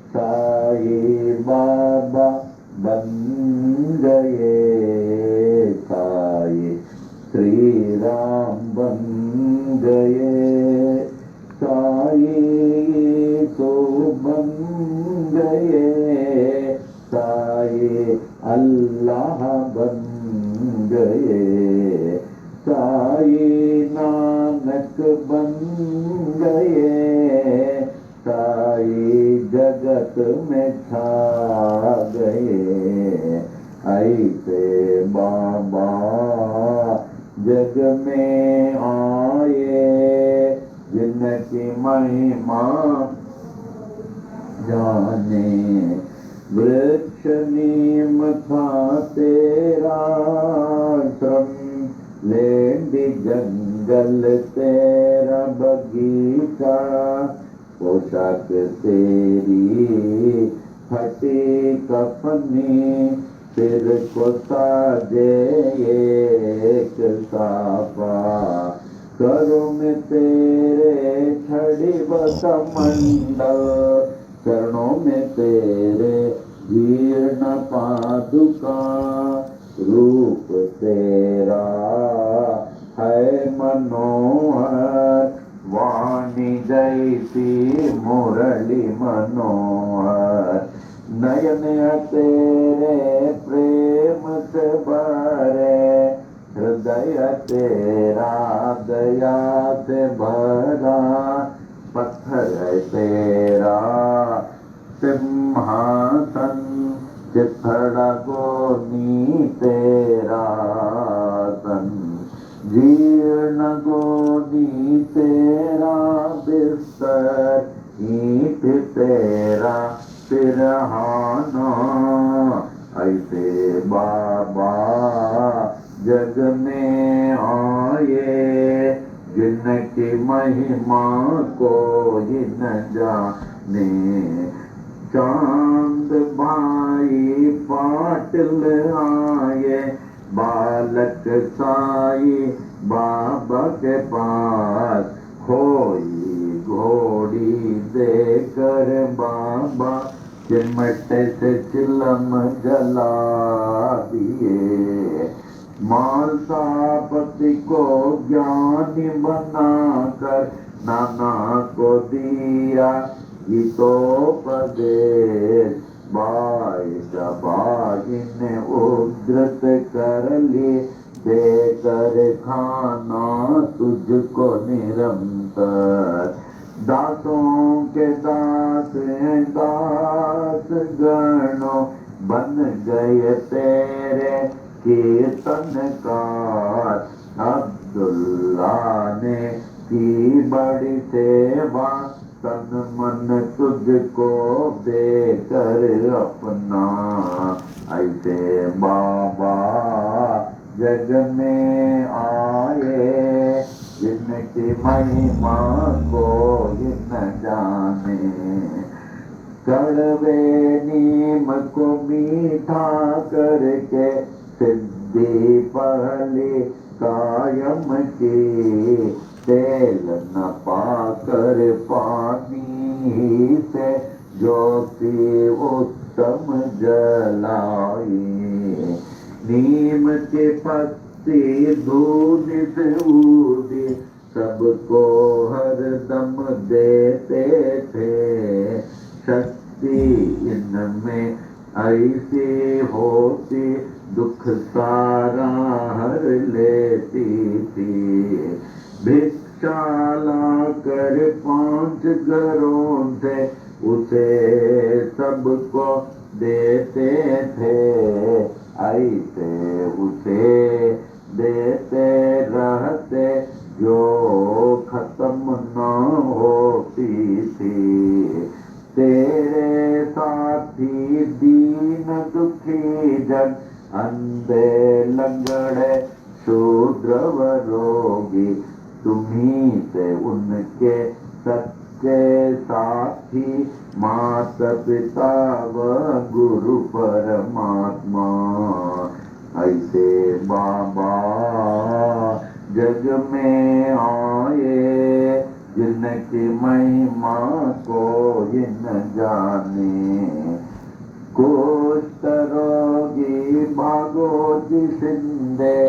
साई बाबा बन गए। साई श्री राम बन गए, साई तो बन गए, साई अल्लाह बन गए, साई नानक बन गए, साई जगत में छा गए। ऐसे बाबा जग में आए, जिनकी महिमा जाने। वृक्ष नीम था तेरा आश्रम, लेंडी जंगल तेरा बगीचा। पोशाक तेरी फटी कफनी, सिर को साजे एक साफा। करों में तेरे छड़ी व कमंडल, चरणों में तेरे जीर्ण पादुका। रूप तेरा है मनोहर, वाणी जैसी मुरली मनोहर। नयन तेरे प्रेम से भरे, हृदय तेरा दया से भरा। पत्थर है तेरा सिंहासन, चिथड़ा गोनी तेरा सन। जीर्ण गोदी तेरा बिस्तर, ईंट तेरा सिरहाना। ऐसे बाबा जग में आए, जिनकी महिमा कोई न जाने। चांद भाई पाटिल आए, बालक साई बाबा के पास। खोई घोड़ी देकर बाबा, चिमट से चिलम जला दिए। मालसापति को ज्ञानी बनाकर, नाना को दिया हितोपदेश। बाई बाई ने उद्धृत कर ली, देकर खाना तुझको निरंतर। दासों के दास हैं दास गणों, बन गए तेरे कीर्तनकार। अब्दुल्ला ने की बड़ी सेवा, तन मन तुझको देकर अपना। ऐसे बाबा जग में आए, जिनकी महिमा कोई न जाने। कड़वे नीम को मीठा करके, सिद्धि पहली कायम की। तेल न पाकर पानी से, ज्योति उत्तम जलाई। नीम के पत्ते भक्ति धूल से ऊदी सबको हर दम देते थे। शक्ति इनमें ऐसी होती दुख सारा हर लेती थी। भिक्षा लाकर 5 घरों से उसे सबको देते थे। ऐसे उसे देते रहते जो खत्म न होती थी। तेरे साथी दीन दुखी जन अंधे लंगड़े शूद्र व रोगी तुम्ही से उनके सच्चे साथी माता पिता व गुरु परमात्मा। ऐसे बाबा जग में आए जिनकी महिमा कोई न जाने। कुष्ठ रोगी भागो जिसंदे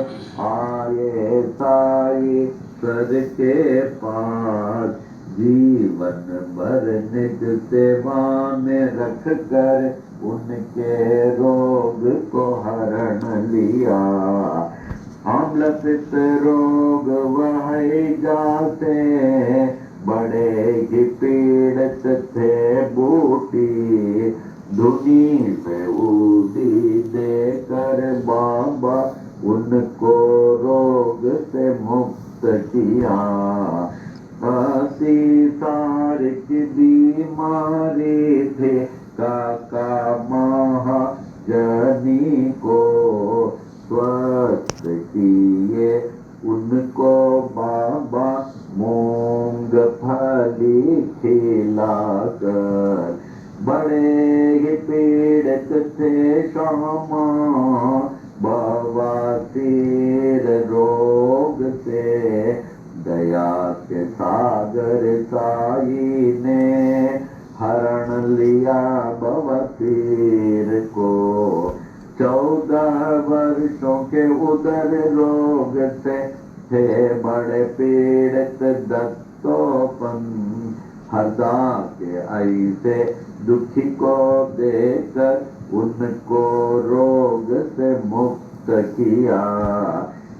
आए साई सर के पास। जीवन भर निज सेवा में रख कर उनके रोग को हरण लिया। आम्ल पित्त रोग वह जाते बड़े ही पीड़ित थे बूटी। धुनी से ऊदी देकर बाबा उनको रोग से मुक्त किया। हंसी सार की बीमारी थे काका महाजनी को स्वस्थ किए उनको बाबा मूंगफली खिलाकर। बड़े ही पीड़ित थे श्यामा बवासीर रोग से। दया के सागर साई ने हरण लिया बवासीर को। 14 वर्षों के उदर रोग से थे बड़े पीड़ित दत्तोपन। हरदा के ऐसे दुखी को देकर उनको रोग से मुक्त किया।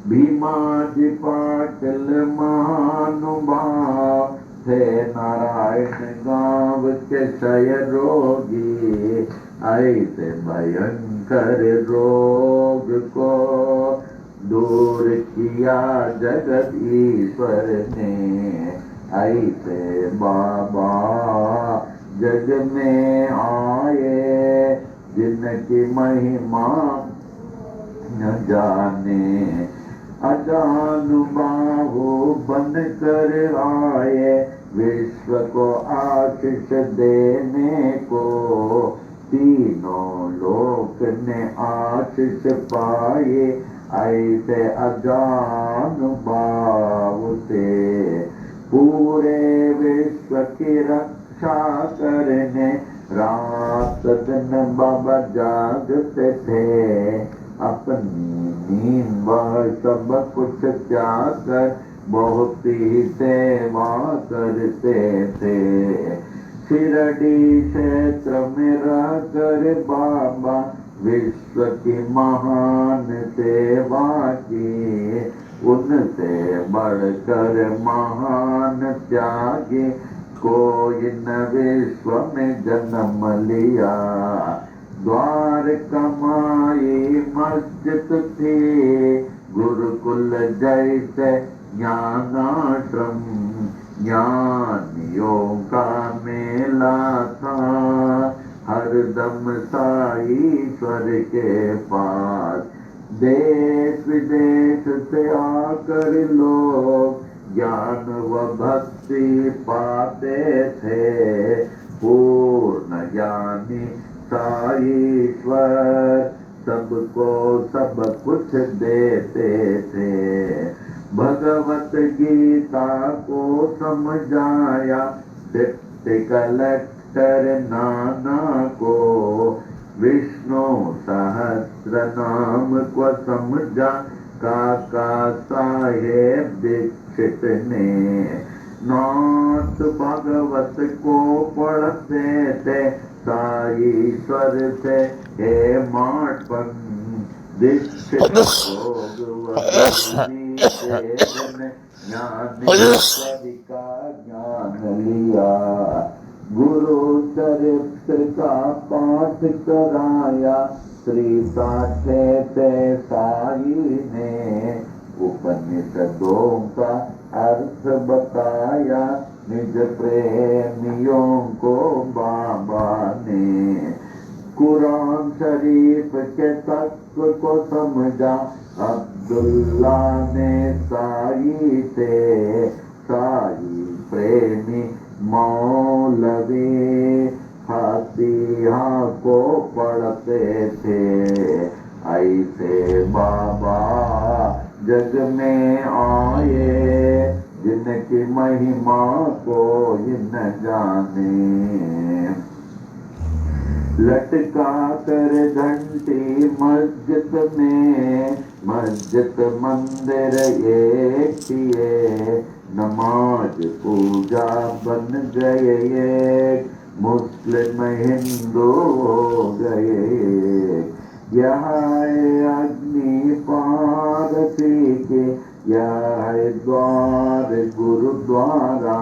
भीमा जी पाटिल महानुभाव थे नारायण गांव के क्षय रोगी। ऐसे भयंकर रोग को दूर किया जगत ईश्वर ने। ऐसे बाबा जग में आए जिनकी महिमा न जाने। अजानुबाहु बन कर आए विश्व को आशीष देने को। तीनों लोक ने आशीष पाए ऐसे अजानुबाहु से। पूरे विश्व की रक्षा करने रात दिन बाबा जागते थे। अपनी नींद व सब कुछ त्याग कर बहुत ही सेवा करते थे। शिरडी क्षेत्र में रहकर बाबा विश्व की महान सेवा की। उनसे बढ़कर महान त्यागी कोई न विश्व में जन्म लिया। द्वार कमाई मस्जिद थी गुरुकुल जैसे ज्ञानाश्रम। ज्ञानियों का मेला था हरदम साईश्वर के पास। देश विदेश से आकर लोग ज्ञान व भक्ति पाते थे। पूर्ण ज्ञानी साईश्वर सबको सब कुछ देते थे। भगवत गीता को समझाया डिप्टी कलेक्टर नाना को। विष्णु सहस्र नाम को समझा काका साहेब दीक्षित ने नाथ भागवत को पढ़ते थे साईश्वर से हे माटपन दीक्षित भोगवती ज्ञान का ज्ञान लिया गुरु चरित्र का पाठ कराया श्री साठे ते साई ने उपनिषदों का अर्थ बताया निज प्रेमियों को बाबा ने कुरान शरीफ के तत्व को समझा अब्दुल्ला ने साई से साई प्रेमी मौलवी फातिहा को पढ़ते थे ऐसे बाबा जग में आए जिनकी महिमा को न जाने लटका कर घंटी मस्जिद में मस्जिद मंदिर एक किए नमाज पूजा बन गए एक मुस्लिम हिंदू हो गए यहाँ अग्नि पारसी के यह द्वार गुरुद्वारा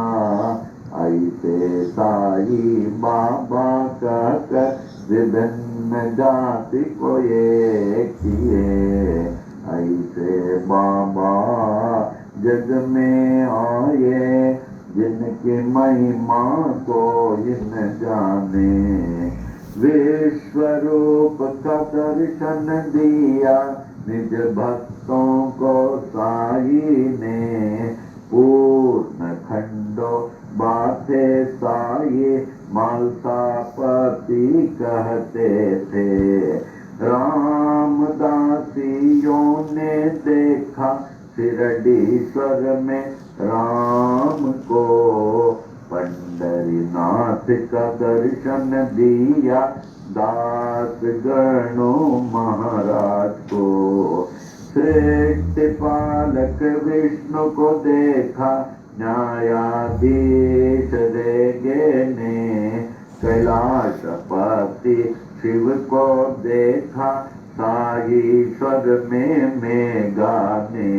ऐसे साई बाबा कहकर विभिन्न जाति को एक किए ऐसे बाबा जग में आए जिनकी महिमा को इन जाने विश्व रूप का दर्शन दिया निज भक्तों को साई ने पूर्ण खंडो बाते साई मालसापति कहते थे रामदासियों ने देखा शिरडीश्वर में राम को पंडरीनाथ का दर्शन दिया दास गणो महाराज को श्रेष्ठ पालक विष्णु को देखा न्यायाधीश रेगे ने कैलाशपति शिव को देखा साईश्वर में मेघा ने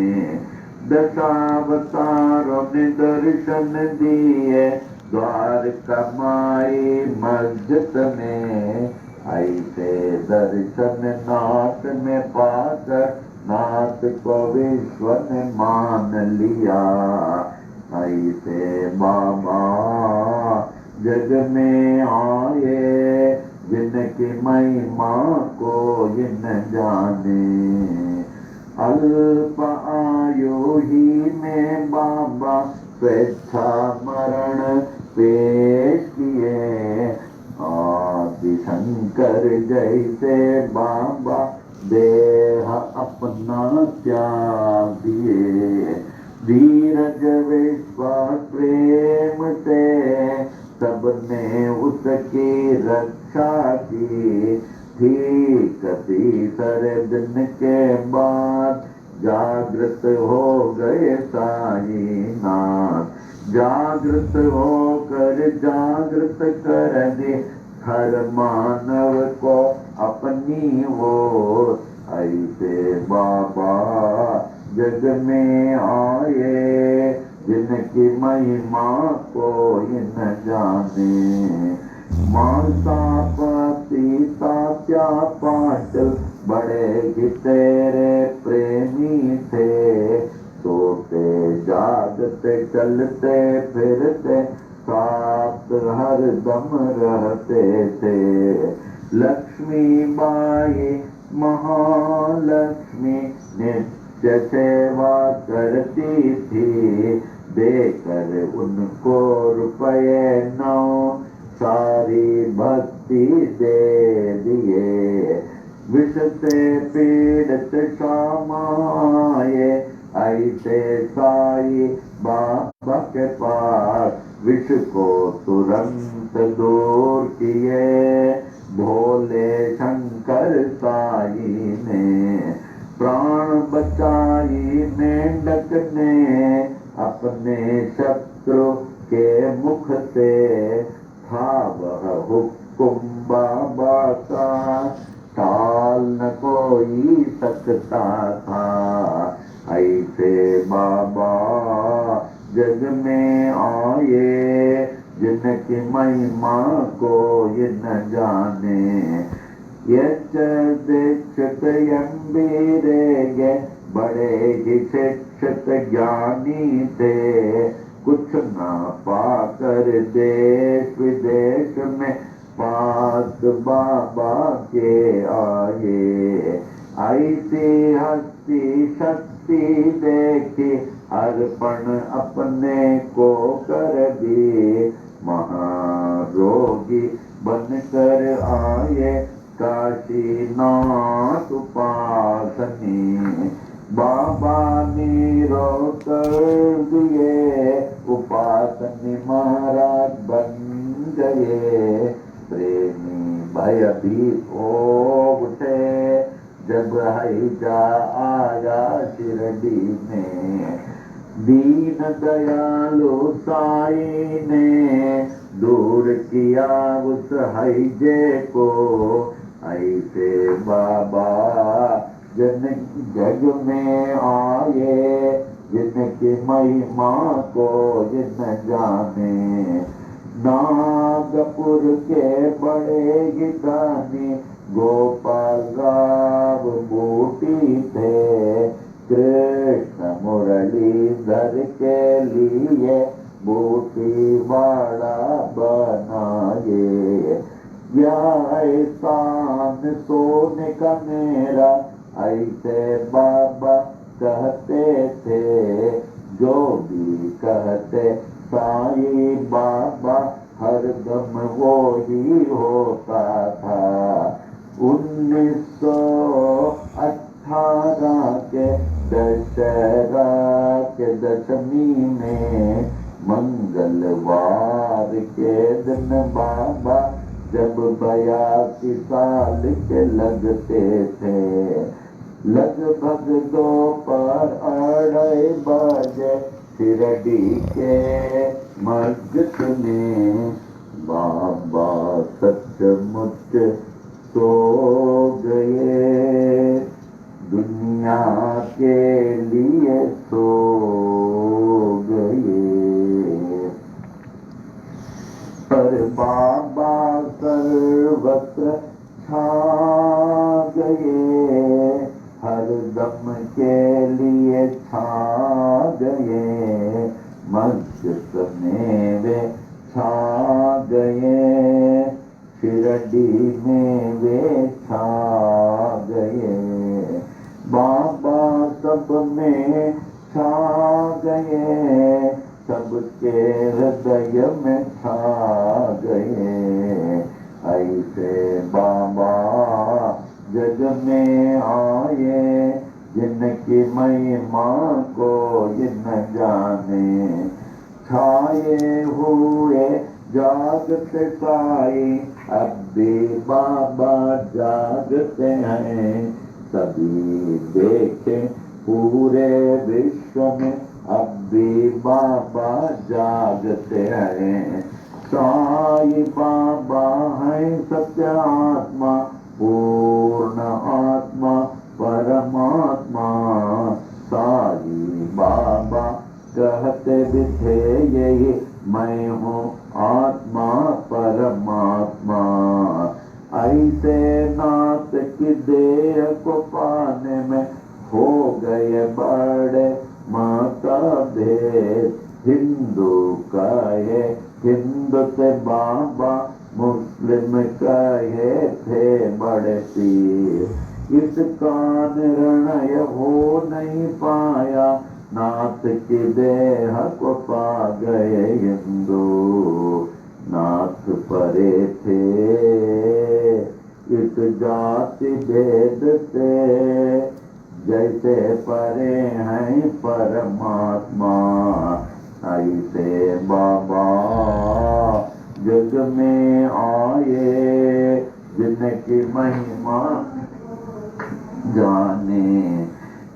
दशावतारों ने दर्शन दिए द्वारका माई मस्जिद में ऐसे दर्शन नाथ में पाकर नाथ को विश्व ने मान लिया ऐसे बाबा जग में आए जिनकी महिमा को इन जाने अल्प आयु ही में बाबा स्वेच्छा मरण पेश किए आदि शंकर जैसे बाबा देह अपना त्याग दिए धीरज विश्वास प्रेम से सबने उसकी रक्षा की ठीक तीसरे दिन के बाद जागृत हो गए साईनाथ जागृत होकर जागृत कर दे हर मानव को अपनी ओर ऐसे बाबा जग में आए जिनकी महिमा को इन जाने माता पिता क्या पाटल बड़े ही तेरे प्रेमी थे सोते जागते चलते फिरते साथ हर दम रहते थे लक्ष्मी बाई महालक्ष्मी नित्य सेवा करती थी देकर उनको रुपये 9 सारी भक्ति दे दिए विष से पीड़ित समाये ऐसे साई बाबा के पास विष को तुरंत दूर किए भोले शंकर साई ने प्राण बचा मेंढक ने अपने शत्रु के मुख से था वह हुक्म बाबा का, टाल न कोई सकता था। ऐसे बाबा जग में आए, जिनकी महिमा को ये न जाने। यच दीक्षित यम्बीरेगे, बड़े ही शिक्षित ज्ञानी थे। कुछ ना पाकर देश विदेश में पास बाबा के आए। ऐसी हस्ती शक्ति देखी, अर्पण अपने को कर दी। महारोगी बनकर आए, काशीनाथ उपासनी। बाबा ने रोकर दिए, उपासनी महाराज बन गए। प्रेमी भयभीत हो उठे, जब हैजा आया शिरडी में। दीन दयालु साई ने दूर किया उस हैजे को। ऐसे बाबा जन जग में आए, जिनकी महिमा को जिन जाने। नागपुर के बड़े गिदानी गोपाल राव बूटी थे। कृष्ण मुरलीधर के लिए बूटी वाड़ा बनाए। यह एहसान सोने का मेरा, ऐसे बाबा कहते थे। जो भी कहते साई बाबा, हरदम वो ही होता था। 1918 के दशहरा के दशमी में, मंगलवार के दिन बाबा जब 82 साल के लगते थे। लगभग दोपहर 2:30 बजे शिरडी के मस्जिद में बाबा सचमुच सो गए। दुनिया के लिए सो गए। पर बाबा सर्वत्र छा गए, हर दम के लिए छा गए। मस्जिद में वे छा गए, शिरडी में वे छा गए। बाबा सब में छा गए, सबके हृदय में छा गए। ऐसे बाबा जग में आए, जिनकी महिमा को जिन जाने। छाए हुए जागते साई, अब भी बाबा जागते हैं। सभी देखे पूरे विश्व में, अब भी बाबा जागते हैं। साई बाबा है सत्य आत्मा, पूर्ण आत्मा परमात्मा। साई बाबा कहते भी थे यही, मैं हूँ आत्मा परमात्मा। ऐसे नाथ की देह को पाने में हो गए बड़े मतभेद। हिंदू कहे हिंदू से बाबा, मुस्लिम कहे थे बड़े पीर। इसका निर्णय हो नहीं पाया, नाथ की देह को पा गए हिंदू। नाथ परे थे इस जाति भेद से, जैसे परे हैं परमात्मा। ऐसे बाबा जग में आए, जिनकी महिमा जाने।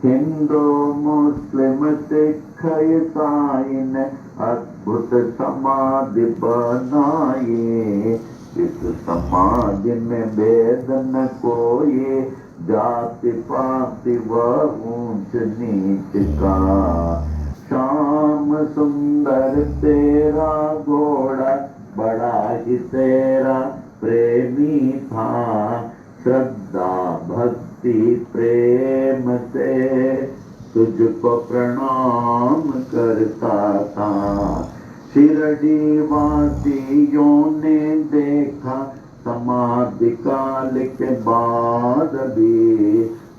हिंदू मुस्लिम सिख ईसाई ने अद्भुत समाधि बनाई। इस समाधि में भेद न कोई, जाति पाति व ऊंच नीच का। श्याम सुंदर तेरा घोड़ा बड़ा ही तेरा प्रेमी था, श्रद्धा भक्ति प्रेम से तुझको प्रणाम करता था। शिरडी वासियों ने देखा समाधि काल के बाद भी,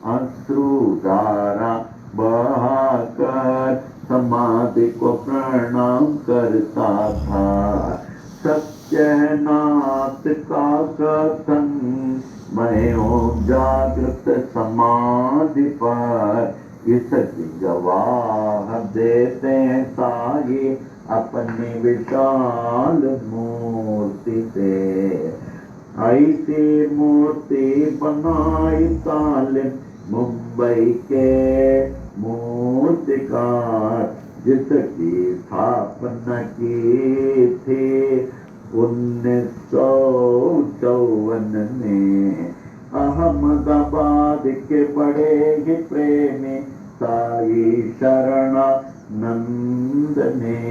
अश्रुधारा बहाकर समाधि को प्रणाम करता था। सत्यनाथ का कथन, मैं हूँ जागृत समाधि पर, इसकी गवाह देते हैं साई अपनी विशाल मूर्ति से। ऐसी मूर्ति बनाई तालिम मुंबई के मूर्तिकार, जिसकी स्थापना की थी 1954 में। अहमदाबाद के बड़े ही प्रेमी साई शरणानंद ने,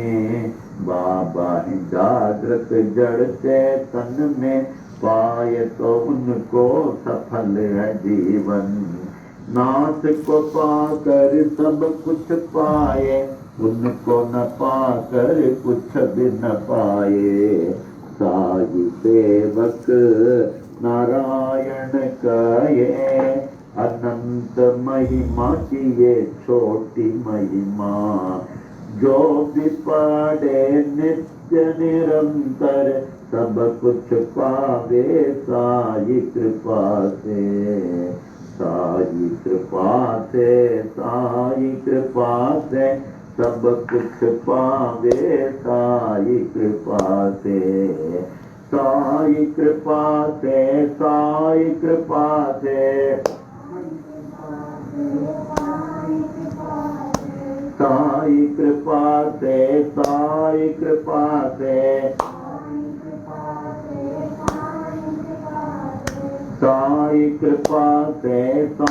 बाबा जागृत जड़ चेतन में पाए तो उनको सफल है जीवन। नाथ को पाकर सब कुछ पाए, उनको न पाकर कुछ भी न पाए। साई सेवक नारायण का ये अनंत महिमा की ये छोटी महिमा, जो भी पढ़े नित्य निरंतर सब कुछ पावे साई कृपा से। साई कृपा से, साई कृपा से सब कुछ पावे साई कृपा से। साई कृपा से, साई कृपा से, साई कृपा से, साई कृपा से, साई कृपा से, साई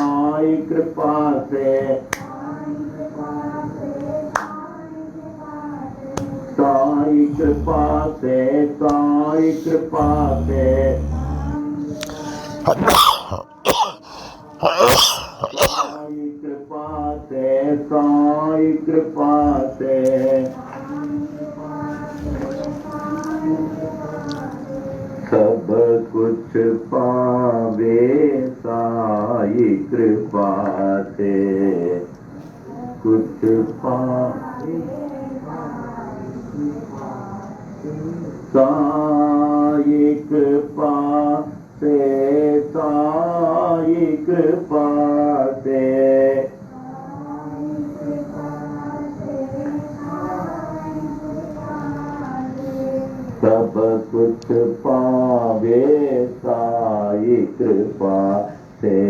कृपा से, साई कृपा से, साई कृपा से, साई कृपा से, साई कृपा से। सब कुछ पावे साई कृपा से, कुछ पावे साई कृपा से, साई कृपा से। सब कुछ पावे साई कृपा से।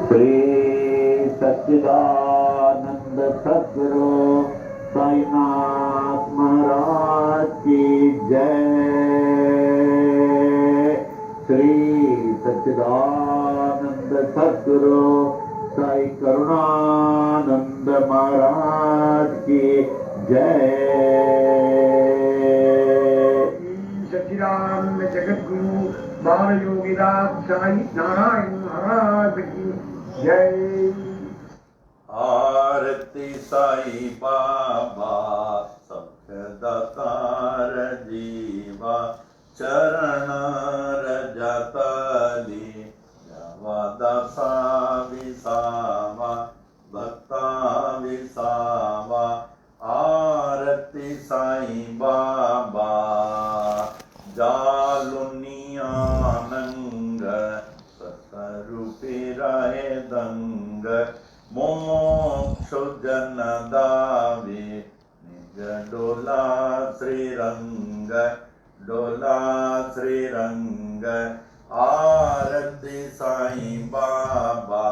श्री सच्चिदानंद सद्गुरु साईनाथ महाराज की जय। श्री सच्चिदानंद सद्गुरु साई करुणानंद महाराज की जय। सच्चिदानंद जगतगुरु बाल योगीनाथ साई नारायण महाराज की जय। आरती साई बाबा सख्यदातार जीवा, चरण रजतली जावा दासा विसावा, भक्ता विसावा। आरती साई बाबा जालुनिया नंग, सतरूपी रहे दंग। मोक्ष जन दावे निज डोला श्रीरंग, डोला श्रीरंग आरती साईं बाबा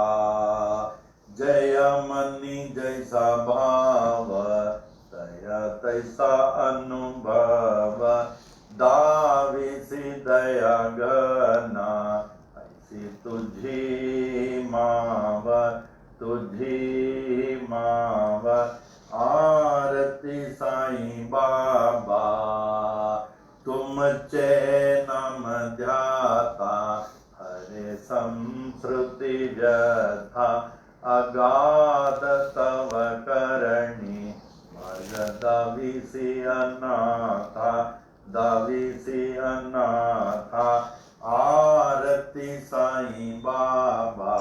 जय मनी जैसा भाव दया तैसा अनुभव दाविसी दया गना ऐसी तुझी माव आरती साईं बाबा तुम चैनम ध्याता हरे संस्कृति व्यथा अगाध तव करणी मर्ग दविसी अनाथा आरती साईं बाबा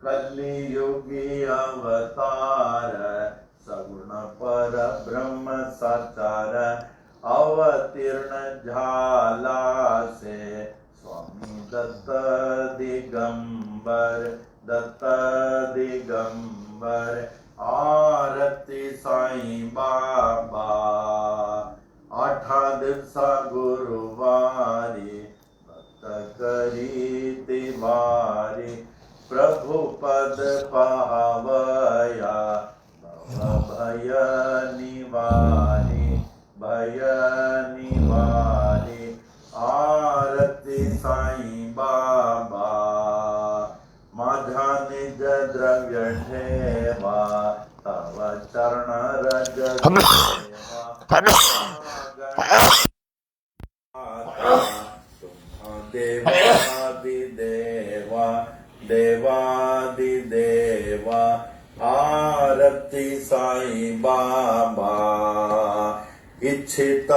कलियुगी अवतार सगुण पर ब्रह्म साचार अवतीर्ण झाला से स्वामी दत्त दिगंबर आरती साईं बाबा आठा दिवसा गुरुवारी भक्त करी तिवारी प्रभु पद पावया भय निवारी आरती साईं बाबा माझा निज द्रव्य ठेवा तव चरण रज देवादिदेवा आरती साईं बाबा इच्छित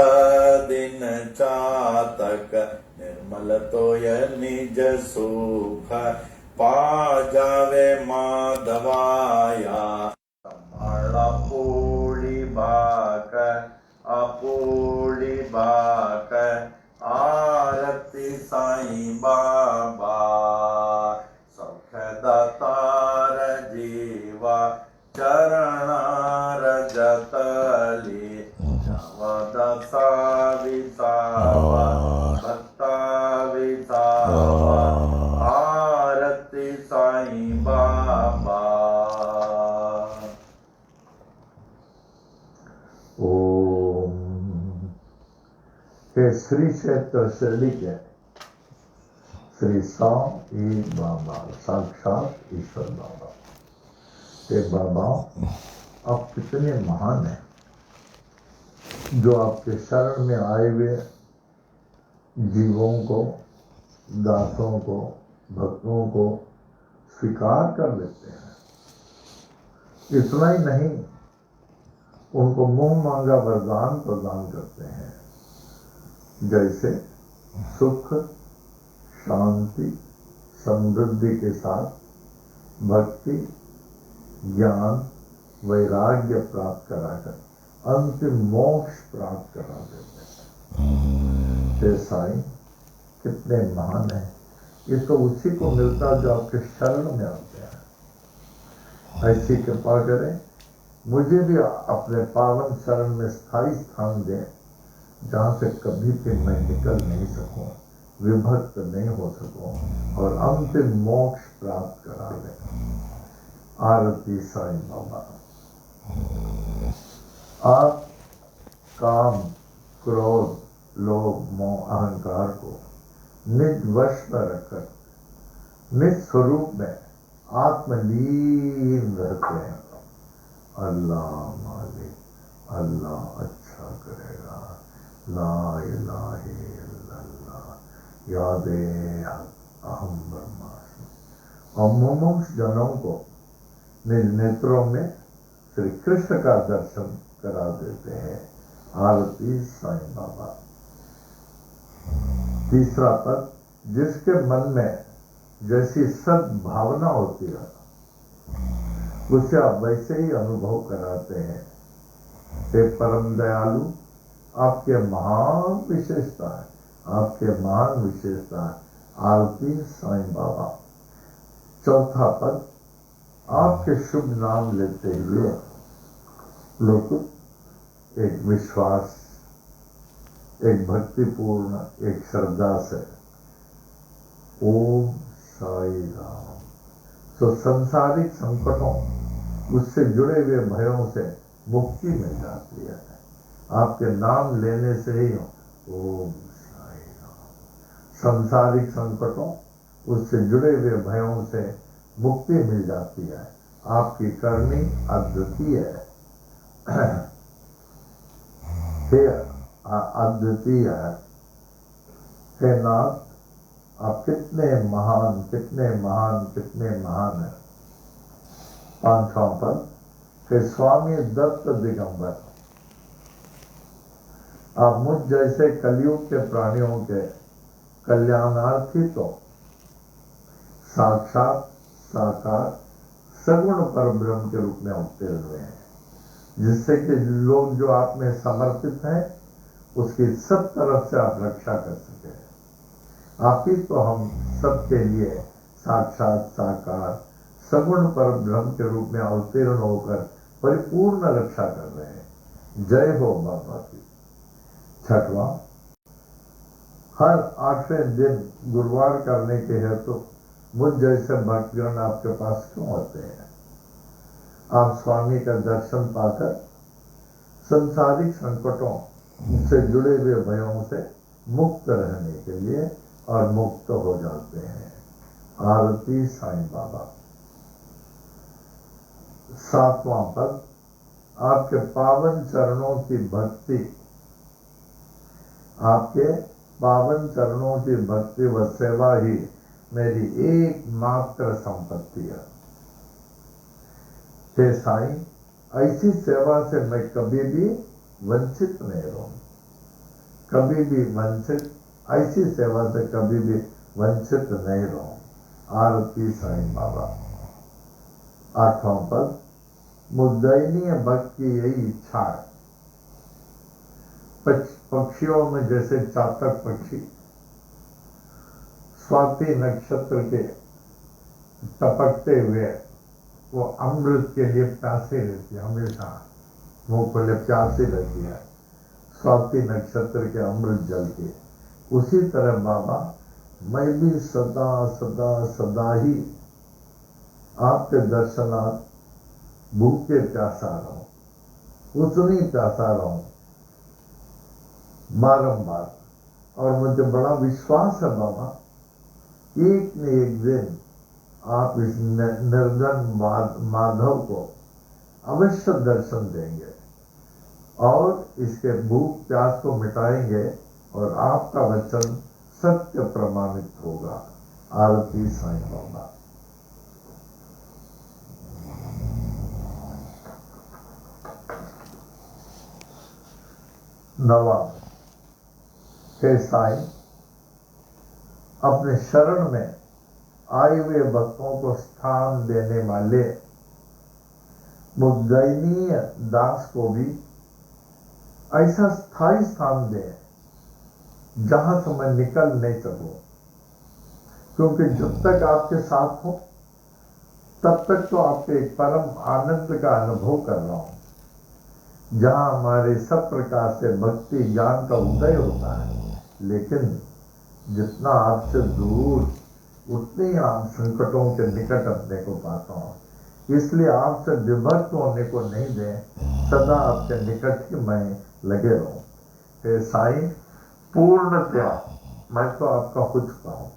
दिन चातक निर्मल तोय निज सुख पा जावे माधवाया अपूली बाक आरती साईं बाबा सौख्य दातार जीवा चरण रजतली दशा विसावा भक्ता विसावा आरती साईं बाबा ओम। हे श्री क्षेत्र शिरडी के श्री साईं बाबा साक्षात ईश्वर बाबा हे बाबा, आप कितने महान हैं जो आपके शरण में आए हुए जीवों को, दासों को, भक्तों को स्वीकार कर लेते हैं। इतना ही नहीं, उनको मुंह मांगा वरदान प्रदान करते हैं, जैसे सुख, शांति, समृद्धि के साथ भक्ति, ज्ञान, वैराग्य प्राप्त कराकर अंतिम मोक्ष प्राप्त करा देते हैं। हे साईं, कितने महान हैं। ये तो उसी को मिलता जो आपके शरण में आते हैं। ऐसी कृपा करें, मुझे भी अपने पावन शरण में स्थायी स्थान दें, जहाँ से कभी भी मैं निकल नहीं सकूं, विभक्त नहीं हो सकूं और अंतिम मोक्ष प्राप्त करा दें। आरती साईं बाबा। आप काम, क्रोध, लोभ, मोह, अहंकार को निज वश में रखकर निज स्वरूप में आत्मलीन रहते हैं। अल्लाह मालिक, अल्लाह अच्छा करेगा, ला इलाहा इल्लल्लाह, यादे अहम ब्रह्मास्मि। और मुमुक्ष जनों को निज नेत्रों में श्री कृष्ण का दर्शन करा देते हैं। आरती साईं बाबा। तीसरा पद, जिसके मन में जैसी सद्भावना होती है उसे आप वैसे ही अनुभव कराते हैं। हे परम दयालु, आपके महान विशेषता है, आपके महान विशेषता है। आरती साईं बाबा। चौथा पद, आपके शुभ नाम लेते हुए लेकिन एक विश्वास एक भक्तिपूर्ण, एक श्रद्धा से ओम साई राम। तो सांसारिक संकटों, उससे जुड़े हुए भयों से मुक्ति मिल जाती है। आपके नाम लेने से ही ओम साई राम। सांसारिक संकटों, उससे जुड़े हुए भयों से मुक्ति मिल जाती है। आपकी करनी अद्वितीय है। हे अद्वितीय है, हे नाथ, आप कितने महान, कितने महान, कितने महान हैं। 5वां पद, हे स्वामी दत्त दिगंबर, आप मुझ जैसे कलयुग के प्राणियों के कल्याणार्थी तो साक्षात साकार सगुण परब्रह्म के रूप में अवतीर्ण हुए हैं, जिससे कि लोग जो आप में समर्पित हैं उसकी सब तरफ से आप रक्षा कर सके। आप ही तो हम सबके लिए साक्षात साकार सगुण परब्रह्म के रूप में अवतीर्ण होकर परिपूर्ण रक्षा कर रहे हैं। जय हो बाबा की। 6वां, हर 8वें दिन गुरुवार करने के हेतु मुझ जैसे भक्तगण आपके पास क्यों आते हैं? आप स्वामी का दर्शन पाकर संसारिक संकटों से जुड़े हुए भयों से मुक्त रहने के लिए और मुक्त हो जाते हैं। आरती साईं बाबा। 7वां पद, आपके पावन चरणों की भक्ति, आपके पावन चरणों की भक्ति व सेवा ही मेरी एकमात्र संपत्ति है। हे साईं, ऐसी सेवा से मैं कभी भी वंचित नहीं रहूं, कभी भी वंचित, ऐसी सेवा से कभी भी वंचित नहीं रहूं। आरती साईं बाबा। 8वां पद, मुद्दयनीय भक्त की यही इच्छा है। पक्षियों में जैसे चातक पक्षी स्वाति नक्षत्र के टपकते हुए वो अमृत के लिए प्यासे रहती है, हमेशा मुंह खोले प्यासे रहती है स्वाति नक्षत्र के अमृत जल के। उसी तरह बाबा, मैं भी सदा सदा सदा ही आपके दर्शनार्थ भूखे प्यासा रहूं, उतनी प्यासा रहूं बारंबार। और मुझे बड़ा विश्वास है बाबा, एक न एक दिन आप इस निर्धन माधव को अवश्य दर्शन देंगे और इसके भूख प्यास को मिटाएंगे और आपका वचन सत्य प्रमाणित होगा। आरती साईं बाबा। 9वां, हे साईं, अपने शरण में आए हुए भक्तों को स्थान देने वाले मुद्दयनीय दास को भी ऐसा स्थायी स्थान दे जहां से मैं निकल नहीं सकूं, क्योंकि जब तक आपके साथ हो तब तक तो आपके परम आनंद का अनुभव कर रहा हूं, जहां हमारे सब प्रकार से भक्ति ज्ञान का उदय होता है। लेकिन जितना आपसे दूर उतने आप संकटों के निकट अपने को पाता हूँ। इसलिए आपसे विभक्त होने को नहीं दे, सदा आपके निकट ही मैं लगे रहूं। हे साईं, पूर्णतया मैं तो आपका हो चुका हूं,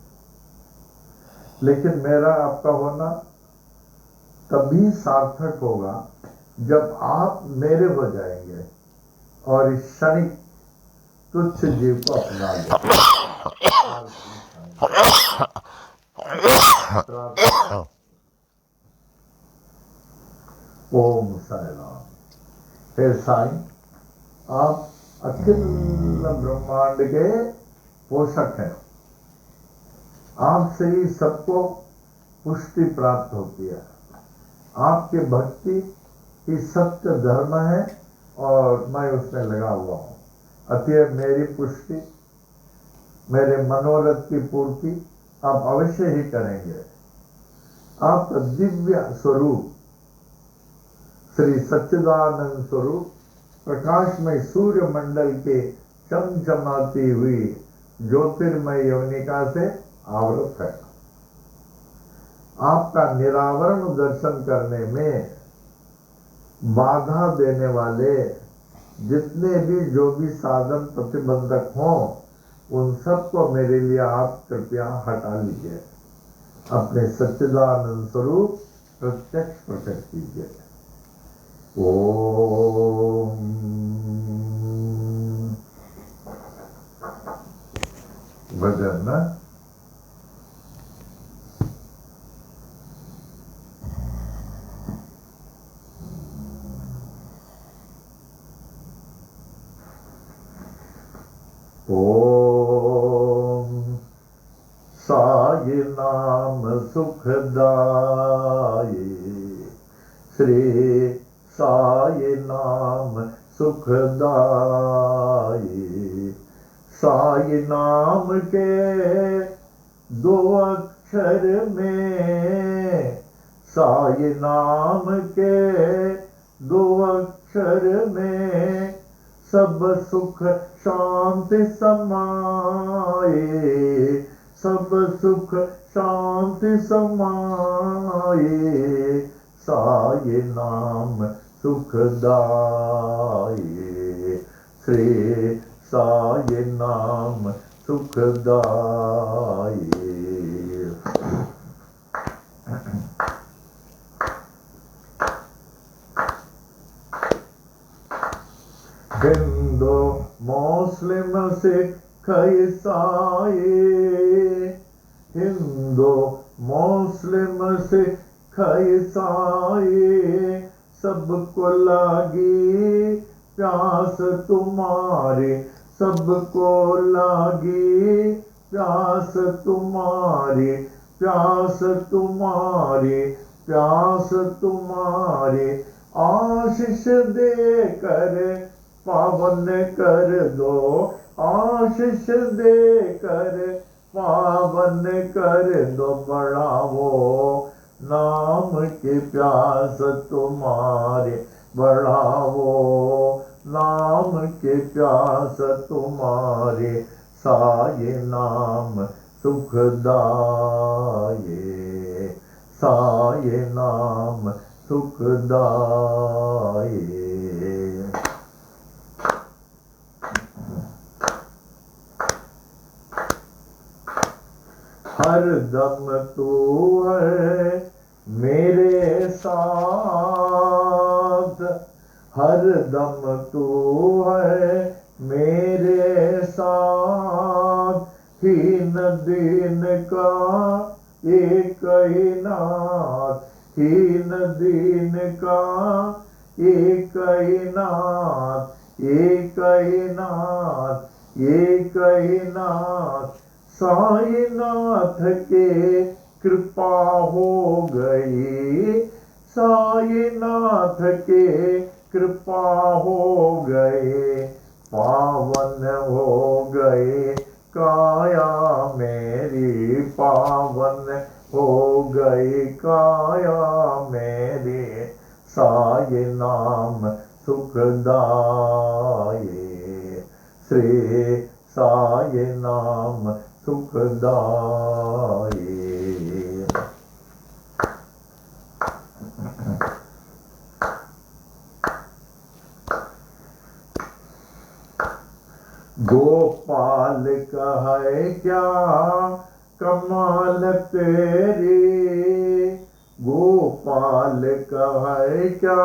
लेकिन मेरा आपका होना तभी सार्थक होगा जब आप मेरे हो जाएंगे और इस क्षणिक तुच्छ जीव को अपना लेंगे। ओम साई राम। हे साईं, आप अखिल ब्रह्मांड के पोषक हैं। आपसे ही सबको पुष्टि प्राप्त होती है। आपकी भक्ति ही सत्य धर्म है और मैं उसमें लगा हुआ हूँ। अतः मेरी पुष्टि, मेरे मनोरथ की पूर्ति आप अवश्य ही करेंगे। आपका दिव्य स्वरूप, श्री सच्चिदानंद स्वरूप, प्रकाशमय सूर्य मंडल के चमचमाती हुई ज्योतिर्मय यवनिका से आवृत है। आपका निरावरण दर्शन करने में बाधा देने वाले जितने भी जो भी साधन प्रतिबंधक हों, उन सबको मेरे लिए आप कृपया हटा लीजिए। अपने सच्चिदानंद स्वरूप प्रत्यक्ष प्रकट कीजिए। ओम भजन ना ओम साई नाम सुखदाई, श्री साई नाम सुखदाई। साई नाम के दो अक्षर में, साई नाम के दो अक्षर में सब सुख शांति समाए, सब सुख शांति समाए। साई नाम सुखदाई, श्री साई नाम सुखदाई। हिंदू मुस्लिम सिख ईसाई, हिंदू मुस्लिम सिख ईसाई, सबको लागी प्यास तुम्हारी, सबको लागी प्यास तुम्हारी, प्यास तुम्हारी, प्यास तुम्हारी। आशीष दे कर पावन कर दो, आशीष दे कर पावन कर दो। बढ़ावो नाम की प्यास तुम्हारी, बढ़ावो नाम की प्यास तुम्हारी। साई नाम सुखदाई, साई नाम सुखदाई। हर दम तू है मेरे साथ, हर दम तू है मेरे साथ। हीन दीन का एक ही नाथ, हीन दीन का एक ही नाथ, एक ही नाथ, एक ही नाथ। साई नाथ के कृपा हो गई, साई नाथ के कृपा हो गए। पावन हो गए काया मेरी, पावन हो गई काया मेरी। साई नाम सुखदाई, श्री साई नाम सुखदाई। गोपाल कहे क्या कमाल तेरी, गोपाल कहे क्या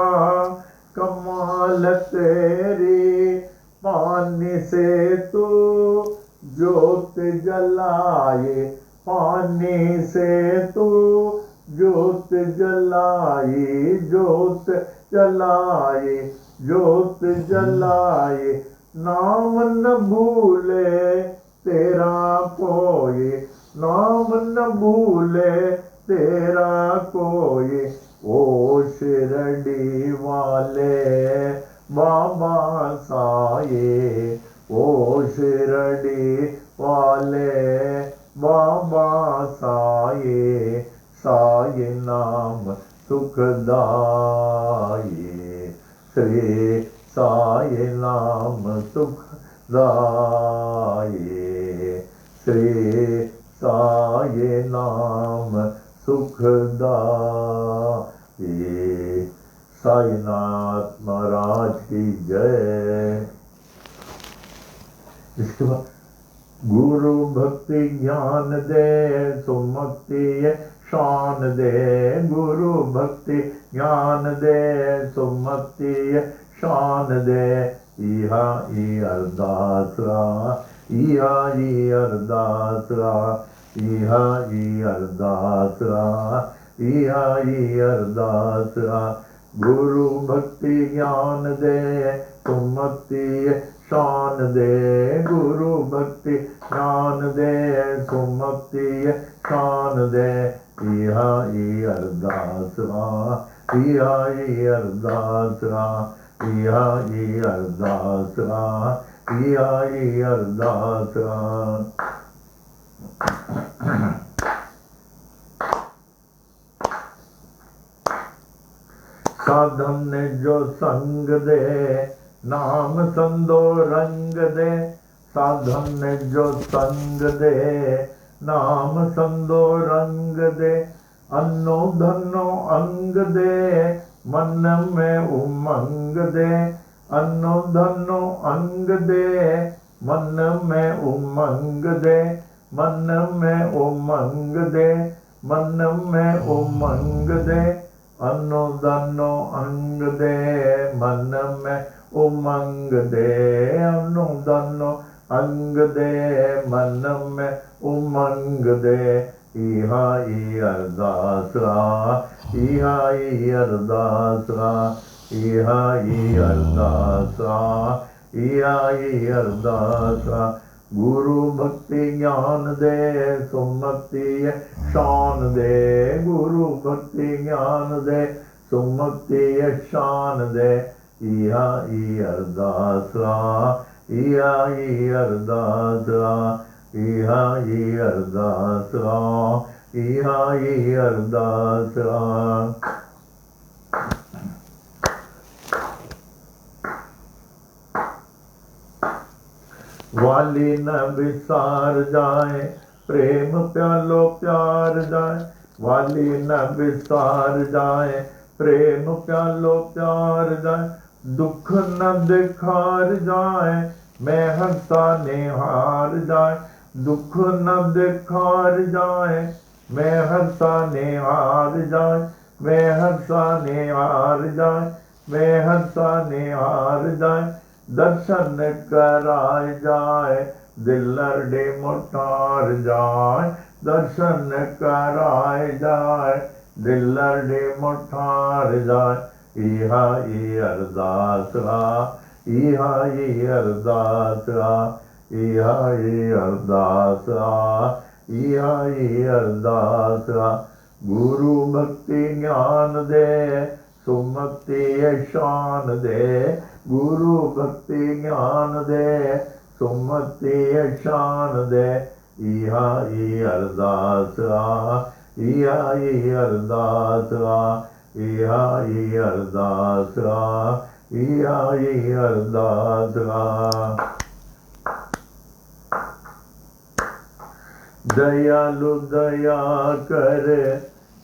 कमाल तेरी। पानी से तू ज्योत जलाए, पानी से तू ज्योत जलाए, ज्योत जलाए, ज्योत जलाए। नाम न भूले तेरा कोई, नाम न भूले तेरा कोई। ओ शिरडी वाले बाबा साए, ओ शिरडी वाले बाबा साए। साई नाम सुखदाई, श्री साई नाम सुखदाई। दाये, श्री साये नाम सुखदाये। साईनाथ महाराज की जय। इसके बाद गुरु भक्ति ज्ञान दे, सुमति शान दे। गुरु भक्ति ज्ञान दे, सुमति शान दे। इहा ई अरदासरा, इहा ई अरदासरा, इहा ई अरदासरा, इहा ई अरदासरा। गुरु भक्ति ज्ञान दे, सुमति शान दे। गुरु भक्ति ज्ञान दे, सुमति शान दे। इहा ई अरदासरा, इहा ई अरदासरा, इहा ई अरदासरा, इहा ई अरदासरा। साधन ने जो संग दे, नाम संदो रंग दे। साधन ने जो संग दे, नाम संदो रंग दे। अन्नो धनो अंग दे, मन में उमंग दे। अन्नो धनो अंग दे, मन में उमंग दे। मन में उमंग दे, मन में उमंग दे। अन्नो धनो अंग दे, मन में उमंग दे। अन्नो धनो अंग दे, मन में उमंग दे। इहा ई अरदासरा, इहा ई अरदासरा, इहा ई अरदासरा, इहा ई अरदासरा। गुरु भक्ति ज्ञान दे, सुमति शान दे। गुरु भक्ति ज्ञान दे, सुमति शान दे। इहा ई अरदासरा, इहा ई अरदासरा, इहा ई अरदासरा, इहा ई अरदासरा। वाली न विसार जाए, प्रेम प्यालो प्यार जाए। वाली न विसार जाए, प्रेम प्यालो प्यार जाए। दुख न दिखार जाए, मैं हंसा निहार जाए। दुख न दिखार जाए, मैं हंसा निहार जाए। मैं हंसा निहार जाए, मैं हंसा निहार जाए। दर्शन कराए जाए, दिल लरडे मोटार जाए। दर्शन कराए जाए, दिल लरडे मोटार जाए। इहा ई अरदासरा, इहा ई अरदासरा, इहा ई अरदासरा, इहा ई अरदासरा। गुरु भक्ति ज्ञान दे, सुमति शान दे। गुरु भक्ति ज्ञान दे, सुमति शान दे। इहा ई अरदासरा, इहा ई अरदासरा, इहा ई अरदासरा, इहा ई अरदासरा। दयालु दया कर,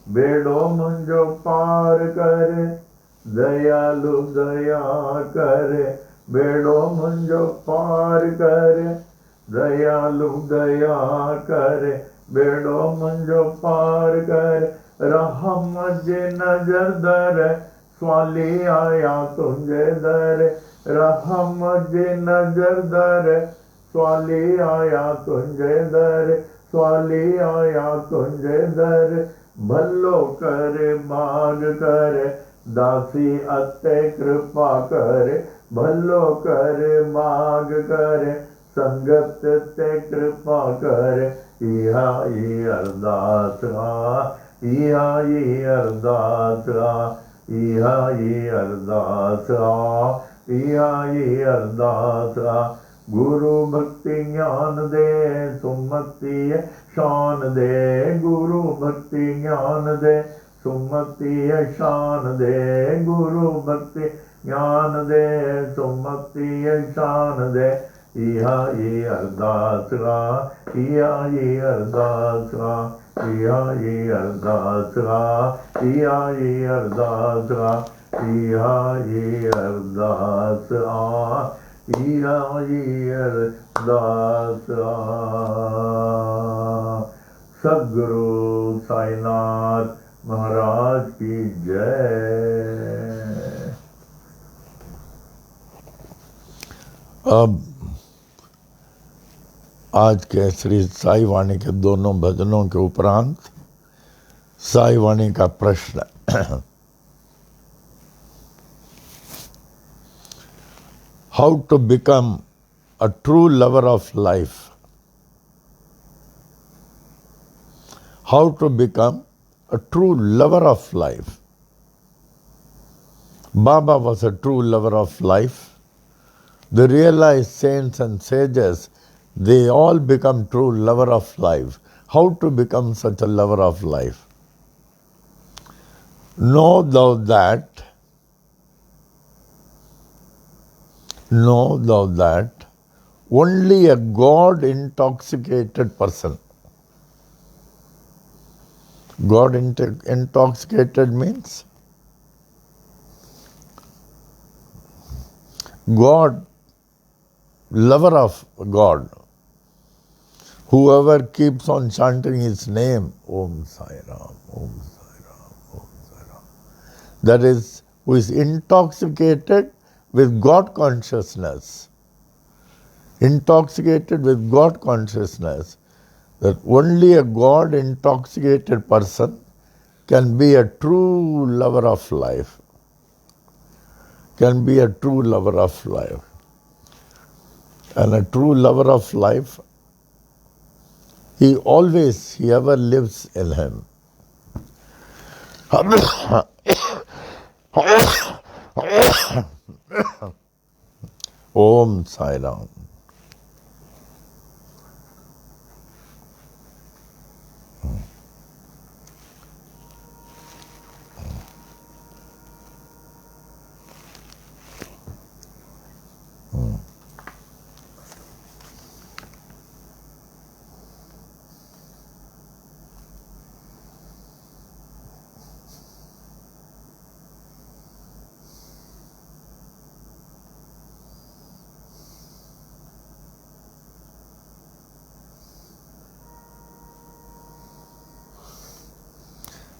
बेड़ो मुंजो पार कर। दयालु दया कर, बेड़ो मुंजो पार कर। दयालु दया कर, बेड़ो मुंजो पार कर। रहम जे नजर दर, स्वाली आया तुंजे दर। रहम जे नजर दर, स्वाली आया तुंजे दर। स्वाली आया तुंजे दर। भलो कर माग कर, दासी अते कृपा कर। भलो कर माग कर, संगत ते कृपा कर। इहा ई अरदासरा, इहा ई अरदासरा, इहा ई अरदासरा, इहा ई अरदासरा। गुरु भक्ति ज्ञान दे, सुमति शान दे। गुरु भक्ति ज्ञान दे, सुमति शान दे। गुरु भक्ति ज्ञान दे, सुमति शान दे। इहा ये अरदास गा, इहा ये अरदास गा, इहा ये अरदास गा, इहा ये अरदास गा, इहा ये अरदास आ, इहा ये अरदास आ। सद्गुरु साईनाथ महाराज की जय। अब आज के श्री साई वाणी के दोनों भजनों के उपरांत साई वाणी का प्रश्न, how to become a true lover of life, how to become a true lover of life. Baba was a true lover of life. The realized saints and sages, they all become true lover of life. How to become such a lover of life? Know thou that only a God intoxicated person, God intoxicated means God, lover of God, whoever keeps on chanting his name, Om Sai Ram, Om Sai Ram, Om Sai Ram, that is, who is intoxicated with God consciousness, intoxicated with God consciousness, that only a God intoxicated person can be a true lover of life, can be a true lover of life. And a true lover of life, he ever lives in him. Om Sai Ram.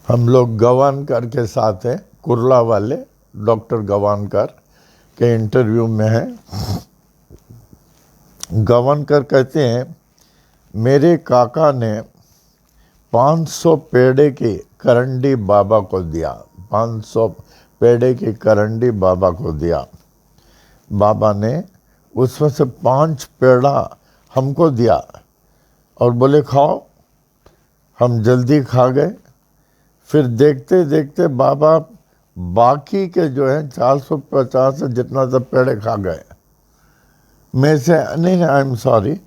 हम लोग गवानकर के साथ हैं, कुर्ला वाले डॉक्टर गवानकर के इंटरव्यू में हैं। गवानकर कहते हैं, मेरे काका ने 500 पेड़े की करंडी बाबा को दिया, 500 पेड़े की करंडी बाबा को दिया। बाबा ने उसमें से 5 पेड़ा हमको दिया और बोले खाओ। हम जल्दी खा गए। फिर देखते देखते बाबा बाकी के जो है 450 से जितना सब पेड़े खा गए। मैं से नहीं, आई एम सॉरी।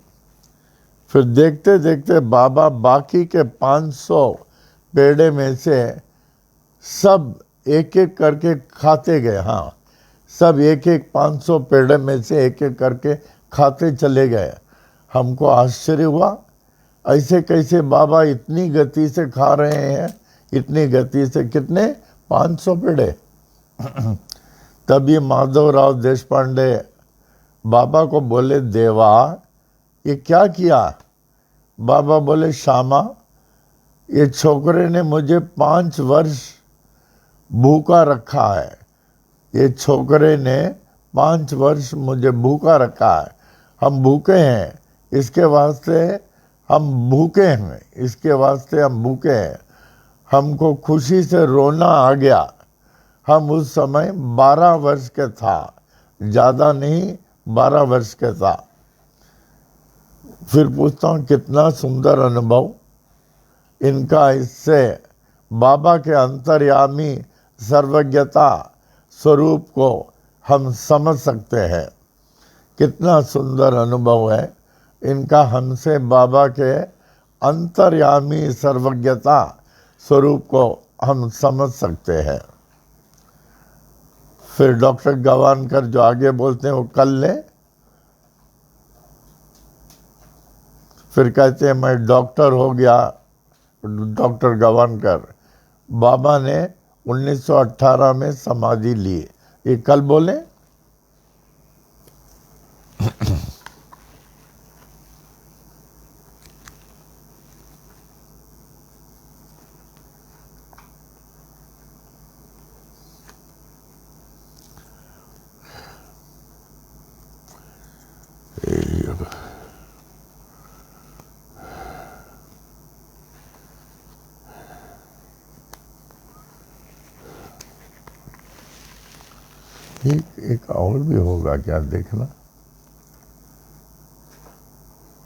फिर देखते देखते बाबा बाकी के 500 पेड़े में से सब एक एक करके खाते गए। हाँ, सब एक एक 500 पेड़े में से एक एक करके खाते चले गए। हमको आश्चर्य हुआ, ऐसे कैसे बाबा इतनी गति से खा रहे हैं, इतनी गति से, कितने 500 पेड़े। तब ये माधवराव देशपांडे बाबा को बोले, देवा ये क्या किया? बाबा बोले, श्यामा ये छोकरे ने मुझे 5 वर्ष भूखा रखा है। ये छोकरे ने 5 वर्ष मुझे भूखा रखा है। हम भूखे हैं, इसके वास्ते हम भूखे हैं, इसके वास्ते हम भूखे हैं। हमको खुशी से रोना आ गया। हम उस समय 12 वर्ष के था, ज़्यादा नहीं, 12 वर्ष के था। फिर पूछता हूँ कितना सुंदर अनुभव इनका। इससे बाबा के अंतर्यामी सर्वज्ञता स्वरूप को हम समझ सकते हैं। कितना सुंदर अनुभव है इनका। हमसे बाबा के अंतर्यामी सर्वज्ञता स्वरूप को हम समझ सकते हैं। फिर डॉक्टर गवानकर जो आगे बोलते हैं वो कल ले। फिर कहते हैं मैं डॉक्टर हो गया, डॉक्टर गवानकर। बाबा ने 1918 में समाधि ली, ये कल बोले। एक और भी होगा क्या, देखना।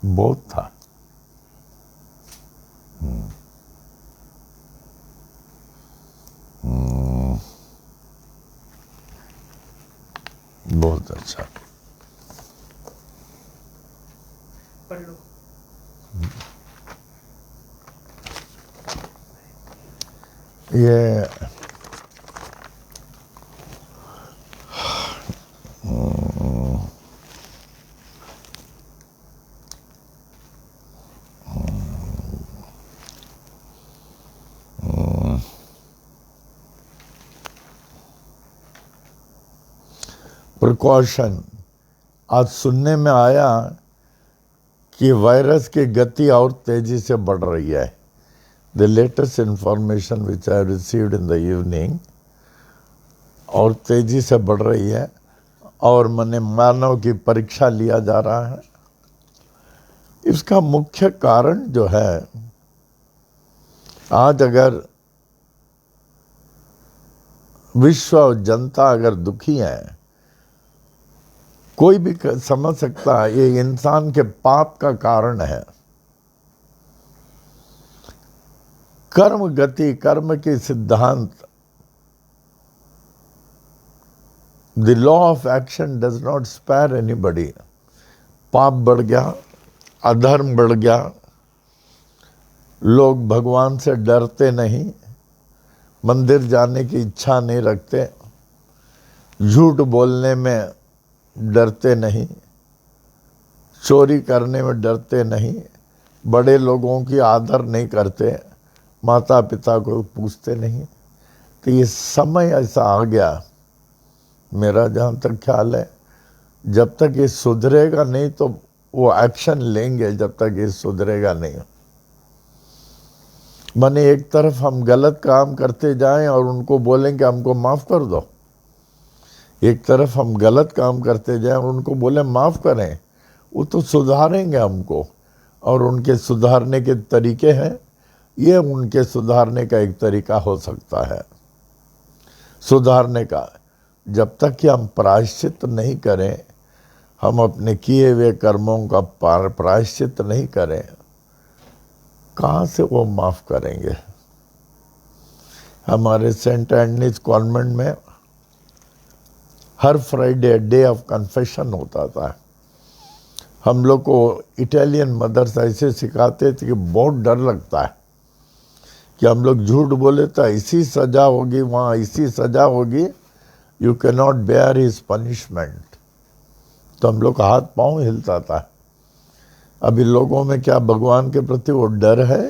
बहुत था। बहुत अच्छा। पढ़ लो। ये प्रिकॉशन, आज सुनने में आया कि वायरस की गति और तेजी से बढ़ रही है। The latest information which I received in the evening, और तेजी से बढ़ रही है, और मानव की परीक्षा लिया जा रहा है। इसका मुख्य कारण जो है, आज अगर विश्व जनता अगर दुखी है, कोई भी समझ सकता है ये इंसान के पाप का कारण है। कर्म गति, कर्म की सिद्धांत, the law of action does not spare anybody. पाप बढ़ गया, अधर्म बढ़ गया, लोग भगवान से डरते नहीं, मंदिर जाने की इच्छा नहीं रखते, झूठ बोलने में डरते नहीं, चोरी करने में डरते नहीं, बड़े लोगों की आदर नहीं करते, माता पिता को पूछते नहीं। तो ये समय ऐसा आ गया, मेरा जहाँ तक ख्याल है, जब तक ये सुधरेगा नहीं तो वो एक्शन लेंगे, जब तक ये सुधरेगा नहीं। माने एक तरफ हम गलत काम करते जाएं और उनको बोलें कि हमको माफ़ कर दो, एक तरफ हम गलत काम करते जाएं और उनको बोले माफ़ करें, वो तो सुधारेंगे हमको। और उनके सुधारने के तरीके हैं, ये उनके सुधारने का एक तरीका हो सकता है। सुधारने का, जब तक कि हम प्रायश्चित नहीं करें, हम अपने किए हुए कर्मों का प्रायश्चित नहीं करें, कहाँ से वो माफ़ करेंगे। हमारे सेंट एंटनीज कॉन्वेंट में हर फ्राइडे डे ऑफ कन्फेशन होता था। हम लोग को इटालियन मदर्स ऐसे सिखाते थे कि बहुत डर लगता है कि हम लोग झूठ बोले तो इसी सज़ा होगी, वहाँ इसी सज़ा होगी, you can not bear his punishment. तो हम लोग का हाथ पाँव हिलता था। अभी लोगों में क्या भगवान के प्रति वो डर है?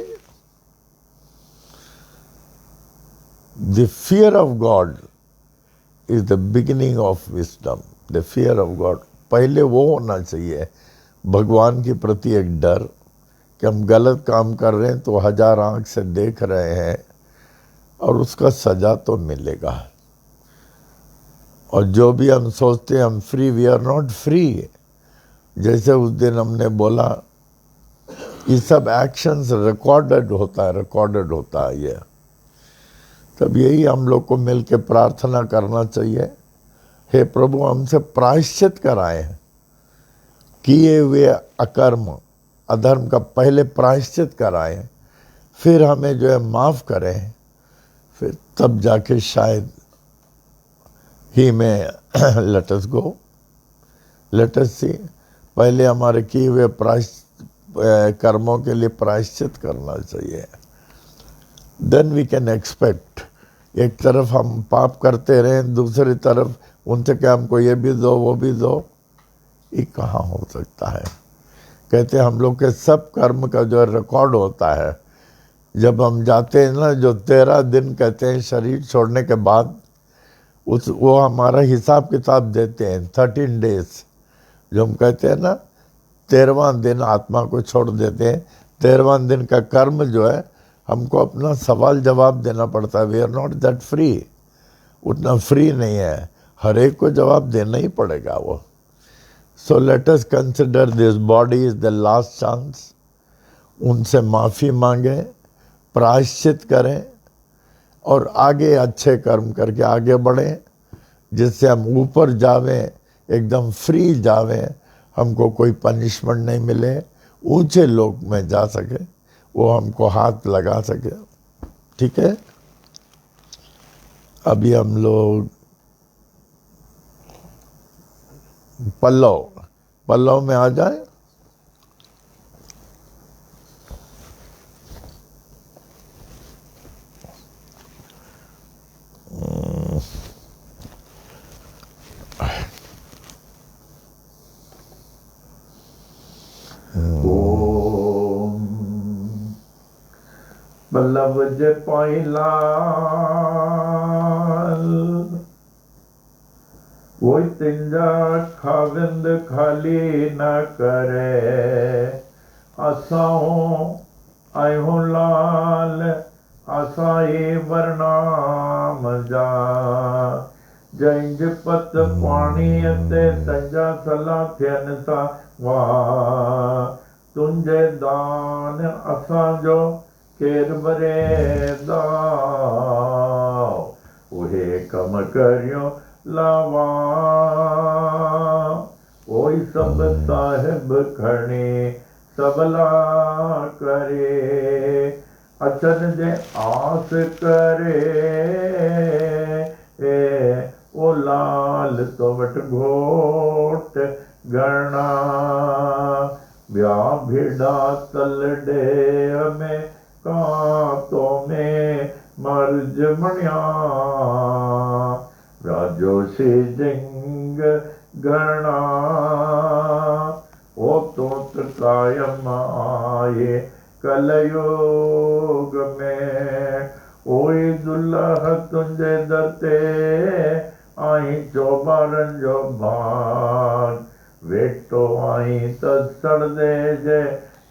The fear of God is the beginning of wisdom. The fear of God, पहले वो होना चाहिए, भगवान के प्रति एक डर कि हम गलत काम कर रहे हैं तो 1000 आँख से देख रहे हैं और उसका सजा तो मिलेगा। और जो भी हम सोचते हैं हम free, we are not free. जैसे उस दिन हमने बोला, ये सब एक्शंस रिकॉर्डेड होता है ये। तब यही हम लोग को मिल के प्रार्थना करना चाहिए, हे प्रभु हमसे प्रायश्चित कराएं, किए हुए अकर्म अधर्म का पहले प्रायश्चित कराएं, फिर हमें जो है माफ़ करें, फिर तब जाके शायद ही में लेट अस गो, लेट अस सी। पहले हमारे किए हुए कर्मों के लिए प्रायश्चित करना चाहिए, देन वी कैन एक्सपेक्ट। एक तरफ हम पाप करते रहें, दूसरी तरफ उनसे क्या हमको ये भी दो वो भी दो, ये कहाँ हो सकता है। कहते हैं हम लोग के सब कर्म का जो रिकॉर्ड होता है, जब हम जाते हैं ना, जो 13 दिन कहते हैं शरीर छोड़ने के बाद, वो हमारा हिसाब किताब देते हैं। 13 डेज जो हम कहते हैं ना, 13वां दिन आत्मा को छोड़ देते हैं। 13वां दिन का कर्म जो है, हमको अपना सवाल जवाब देना पड़ता है। We are not that free, उतना फ्री नहीं है, हर एक को जवाब देना ही पड़ेगा वो। So let us consider this body is the last chance. उनसे माफ़ी मांगें, प्रायश्चित करें और आगे अच्छे कर्म करके आगे बढ़ें, जिससे हम ऊपर जावें, एकदम फ्री जावें, हमको कोई पनिशमेंट नहीं मिले, ऊंचे लोक में जा सके, वो हमको हाथ लगा सके। ठीक है, अभी हम लोग पल्लव में आ जाए। बल्लभ जे पाइलाल वही तिंजा खाविंद खाली न करे। असाओ आयो लाल आसाए वरनाम जा। जंज पत पाणी ते तंजा सला थियन सा वाह। तुंजे दान असांजो केर बरेदा। उहे कम करियो लावा। ओई सब साहिब खणे सबला करे। अचन जे आस करे ओ लाल तो वट घोट गणा। ब्या भिड़ा तलडे में कांतो में मर्ज मणिया। राजो से जंग गणा। ओ तोत कायम आए कलयोग में। ओई दुल्ह तुंजे दते आई चौबारन जो भान। वेटो आई त सड़दे जे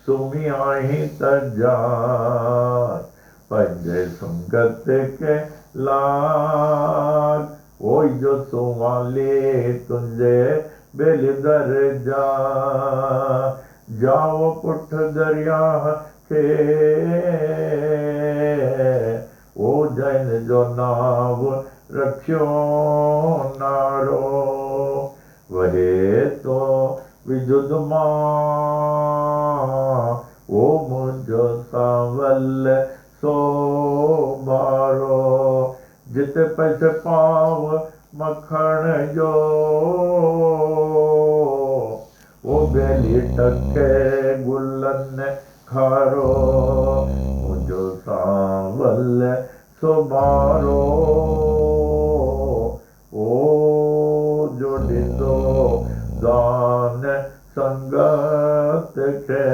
सुमी आई त जान। पंजे सुंगत के लाग। ओई जो सुवाले तुंजे बेलिदर जा। जाओ पुठ दरिया के ओ जैन जो नाव रखियो नारो। वहे तो विजुद मां ओ मुझो सावल सो बारो। जित पस पाव मखण जो ओ बेली टके गुलन खारो। मुझो सावल सो बारो। ओ जो ॾिनो दान संगत के।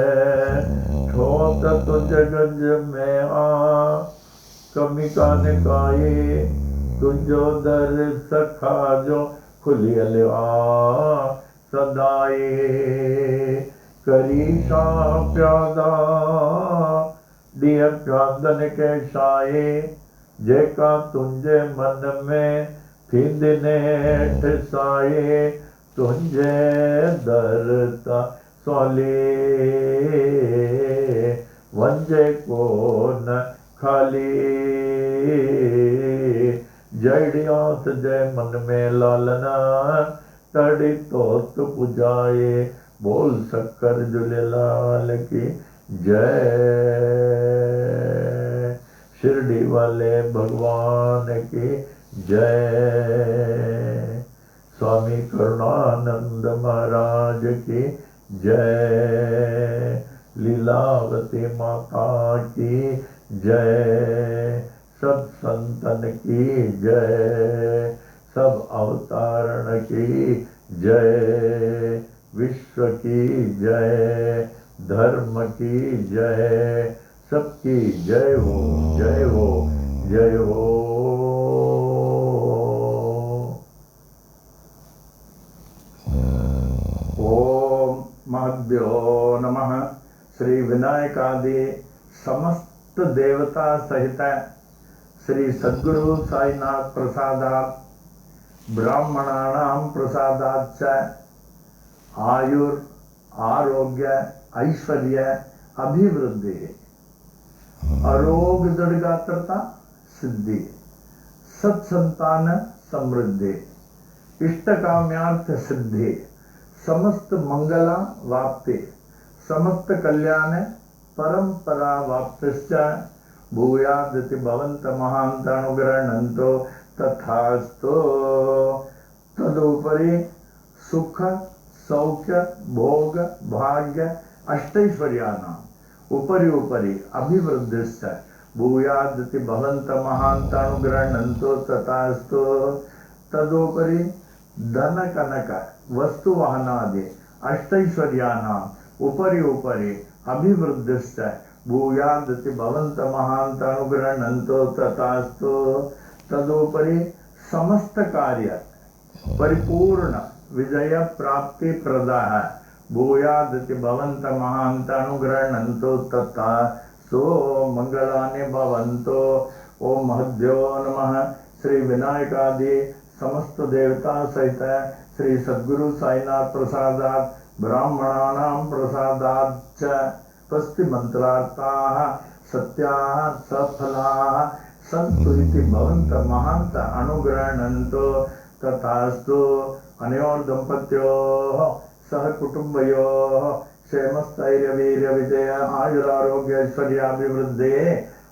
छो त तुझ गंज में आ कमी कान काई। तुंहिंजो दर सखा जो खुलियल आ सदाई। करी शाम प्यादा ॾींहं प्यादन के शाए। जेका तुंहिंजे मन में थींदी नेठ साए। तुंहिंजे दर ता सवली वंजे कोन खाली। जहिड़ी आस जय मन में लालना तड़ी तोत पुजाए। बोल शक्कर झूलेलाल की जय। शिरडी वाले भगवान की जय। स्वामी करुणानंद महाराज की जय। लीलावती माता की जय। सब संतन की जय। सब अवतारण की जय। विश्व की जय, धर्म की जय, सबकी जय हो, जय हो, जय हो। ओम महद्यो नमः। श्री विनायकादि समस्त देवता सहित श्री सद्गुरु साईनाथ प्रसादात् ब्राह्मणानां प्रसादाच्च आयुर आरोग्य ऐश्वर्य अभिवृद्धि अरोग दृढ़गात्रता सिद्धि सत्संतान समृद्धि इष्ट काम्यार्थ सिद्धि समस्त मंगला वाप्ति समस्त कल्याण परंपरा वाप्तिश्च भूयादिति भवन्त महान्तानुग्रहणन्तो तथास्तु। तदुपरि सुख सौख्य भोग भाग्य अष्टैश्वर्याणाम् उपरि उपरि अभिवृद्धिश्च भूयादिति भवन्त महान्तानुग्रहणन्तो तथास्तु। तदुपरि धन कनक वस्तु वाहनादि अष्टैश्वर्याणाम् उपरि उपरि अभिवृद्धिश्च भूयादिति भवन्त महान्तानुग्रहणन्तो तथास्तु। तदुपरि समस्त कार्य परिपूर्ण विजय प्राप्ति प्रदाः भूयादिति भवन्त महान्तानुग्रहणन्तो तथास्तु। मंगलानि भवन्तो। ओम महद्यो नमः। श्री विनायकादि समस्त देवता सहित श्री सद्गुरु साईनाथ प्रसादात् ब्राह्मणानां प्रसादाच्च स्वस्ति मंत्रार्थाः सत्याः सफलाः सन्तु इति भवन्त महान्त अनुग्रहणन्तो तथास्तु। अनयोर दंपत्योः सह कुटुंबयोः क्षेमस्थैर्य वीर्य विजय आयुरारोग्य ऐश्वर्याभिवृद्धि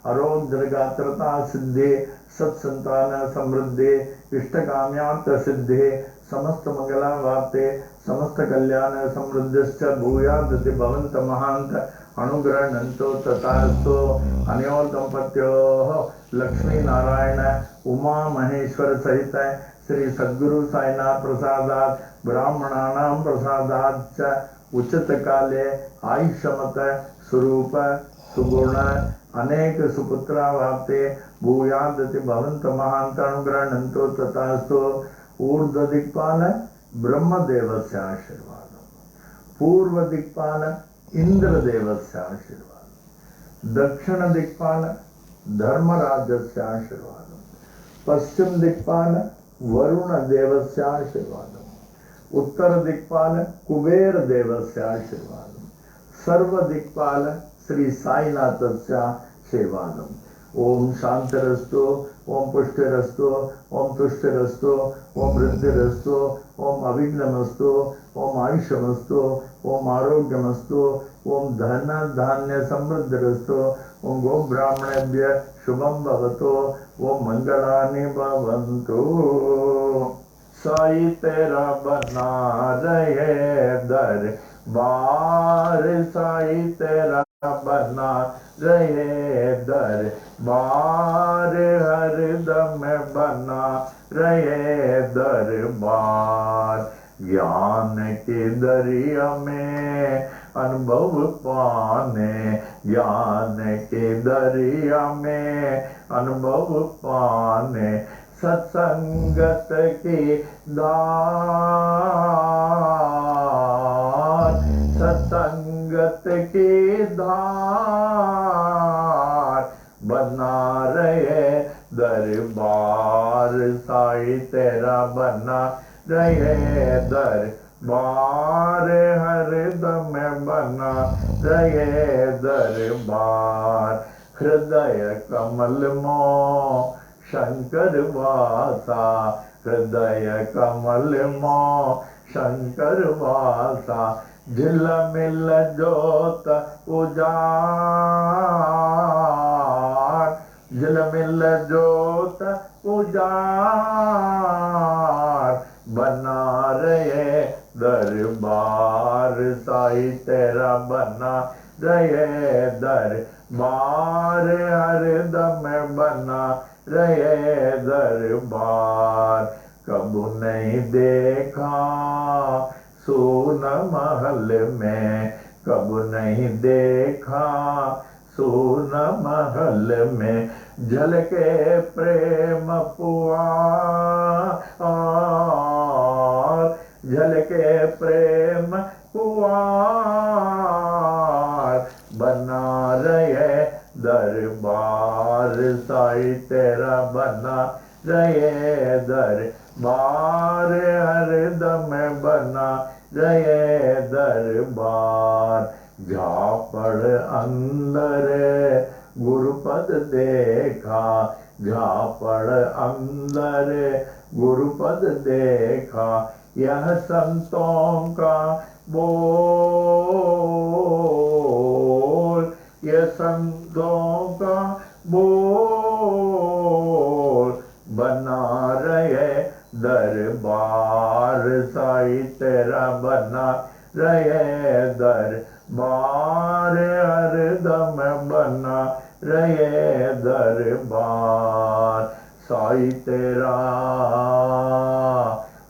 अरोग्यगात्रता सिद्धि सत्संतान समृद्धि इष्टकाम्यार्थ सिद्धि समस्त मंगला वाप्ते समस्त कल्याण समृद्धिश्च भूयादिति भवन्त महान्त अनुग्रहणन्तो तथास्तु। अनयोर दंपत्योः लक्ष्मी नारायण उमा महेश्वर सहित श्री सद्गुरु साईनाथ प्रसादात् ब्राह्मणानां प्रसादाच्च उचित काले आयुष्यमत स्वरूप सुगुण अनेक सुपुत्रा वाप्ते भूयादिति भवन्त महान्त अनुग्रहणन्तो तथास्तु। ऊर्ध्व दिक्पाल ब्रह्मदेवस्य आशीर्वादम्, पूर्व दिक्पाल इंद्रदेवस्य आशीर्वादम्, दक्षिण दिक्पाल धर्मराजस्य आशीर्वादम्, पश्चिम दिक्पाल वरुण देवस्य आशीर्वादम्, उत्तर दिक्पाल कुबेर देवस्य आशीर्वादम्, सर्व दिक्पाल श्री साईनाथस्य आशीर्वादम्। ओम शांतिरस्तु, ओम पुष्टिरस्तु, ओम तुष्टिरस्तु, ओम वृद्धिरस्तु, ओम अविघ्नमस्तु, ओम आयुष्यमस्तु, ओम आरोग्यमस्तु, ओम धन धान्य समृद्धिरस्तु, ओम गो ब्राह्मणेभ्य शुभम भवतु, ओम मंगलानि भवन्तु। साई तेरा बना रहे दरबार, साई तेरा बना रहे दरबार, हरदम बना रहे दरबार। ज्ञान के दरिया में अनुभव पाने, ज्ञान के दरिया में अनुभव पाने, सत्संगत की धार, सत्संगत की धार बना रहे दरबार, साई तेरा बना रहे दरबार, हरदम बना रहे दरबार। हृदय कमल मों शंकर वासा, हृदय कमल मों शंकर वासा, झिलमिल जोत उजाड़, झिलमिल जोत उजाड़ बना रहे दरबार, साई तेरा बना रहे दरबार, हरदम बना रहे दरबार। कबू नहीं देखा सोन महल में कब नहीं देखा, सोन महल में झलके प्रेम पुआर, झलके प्रेम पुआर, बना रहे दरबार साईं तेरा, बना रहे दरबार, हरदम बना रहे दरबार। झापड़ अंदर गुरुपद देखा, झापड़ अंदर गुरुपद देखा, यह संतों का बोल, यह संतों का बोल, बना रहे दरबार साईं तेरा, बना रहे दरबार, हरदम बना रहे दरबार साईं तेरा,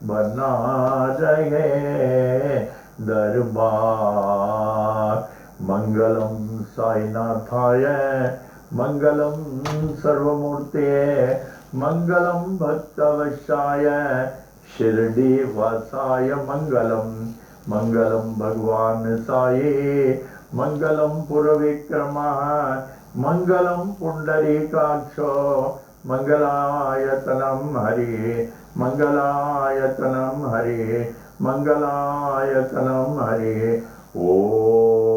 बना रहे दरबार। मंगलम साईनाथाय, मंगलम सर्वमूर्तये, मंगलम भक्तवशाय, शिरडी वासाय मंगलम, मंगलम भगवान साई, मंगलम पुरविक्रमः, मंगलम पुंडरीकाक्षो, मंगलायतनम हरि, मंगलायतनम हरि, मंगलायतनम हरि। ओम।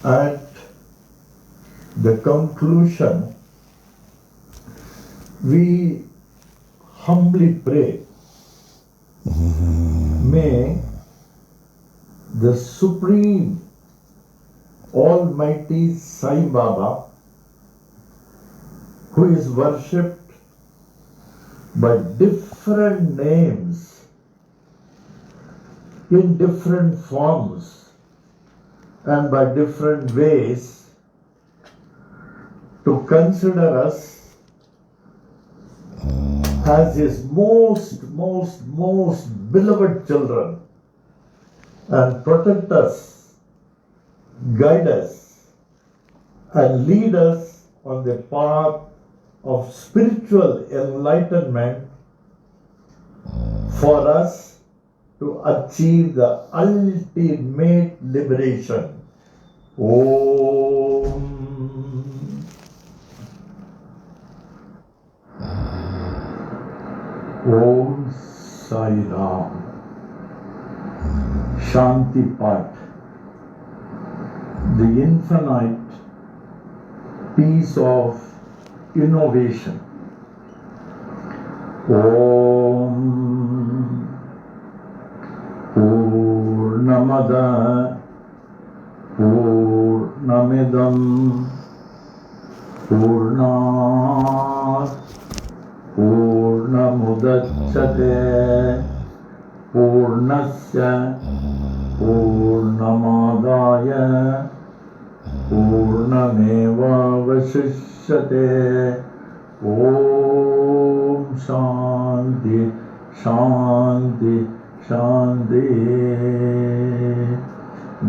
At the conclusion, we humbly pray, may the Supreme Almighty Sai Baba, who is worshipped by different names in different forms and by different ways, to consider us as his most beloved children and protect us, guide us, and lead us on the path of spiritual enlightenment for us to achieve the ultimate liberation. Om. Om Sai Ram. Shanti Path. The infinite peace of innovation. Om Purnamada Purnamidam Purnat Purnamudachyate Purnasya Purnamadaya Purnamevavashishyate. Om Shanti Shanti Shanti.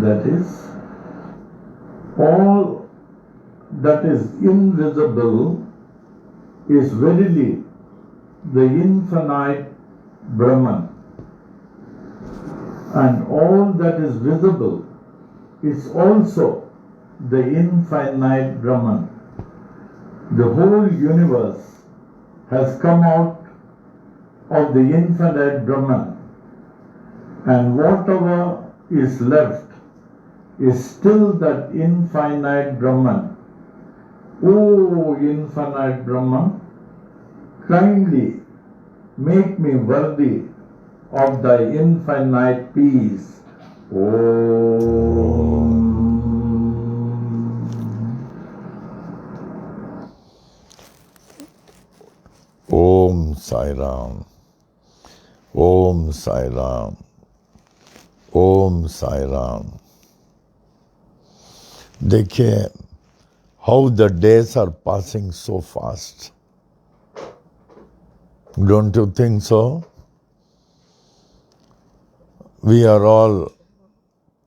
That is, all that is invisible is verily the infinite Brahman, and all that is visible is also the infinite Brahman. The whole universe has come out of the infinite Brahman, and whatever is left is still that infinite Brahman. O infinite Brahman, kindly make me worthy of thy infinite peace. Om. ओम साई राम, ओम साई राम, ओम साई राम। देखिए, how the days are passing so fast. Don't you think so? We are all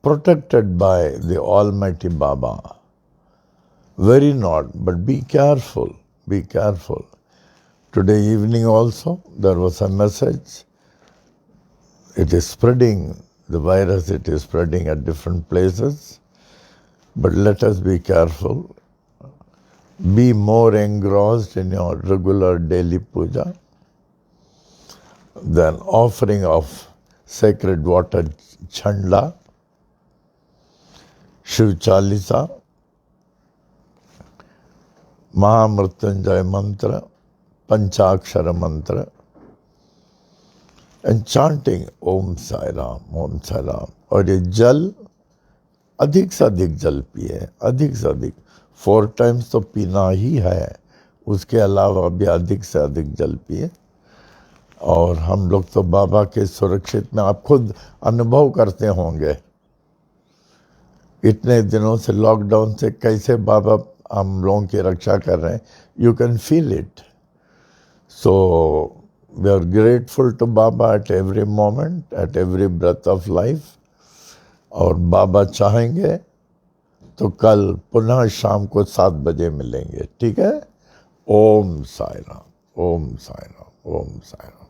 protected by the Almighty Baba. Very not, but be careful, be careful. Today evening also, there was a message. It is spreading, the virus, it is spreading at different places. But let us be careful. Be more engrossed in your regular daily puja than offering of sacred water chanda, Shiv Chalisa, Mahamrityunjay mantra, Panchakshara mantra, and chanting Om Sai Ram, Om Sai Ram. और ये जल अधिक से अधिक जल पिए, अधिक से अधिक 4 times तो पीना ही है, उसके अलावा भी अधिक से अधिक जल पिए। और हम लोग तो बाबा के सुरक्षित में आप खुद अनुभव करते होंगे, इतने दिनों से लॉकडाउन से कैसे बाबा हम लोगों की रक्षा कर रहे हैं। You can feel it. So we are grateful to Baba at every moment, at every breath of life. और बाबा चाहेंगे तो कल पुनः शाम को 7 बजे मिलेंगे, ठीक है? ओम साई राम, ओम साई राम, ओम साई राम।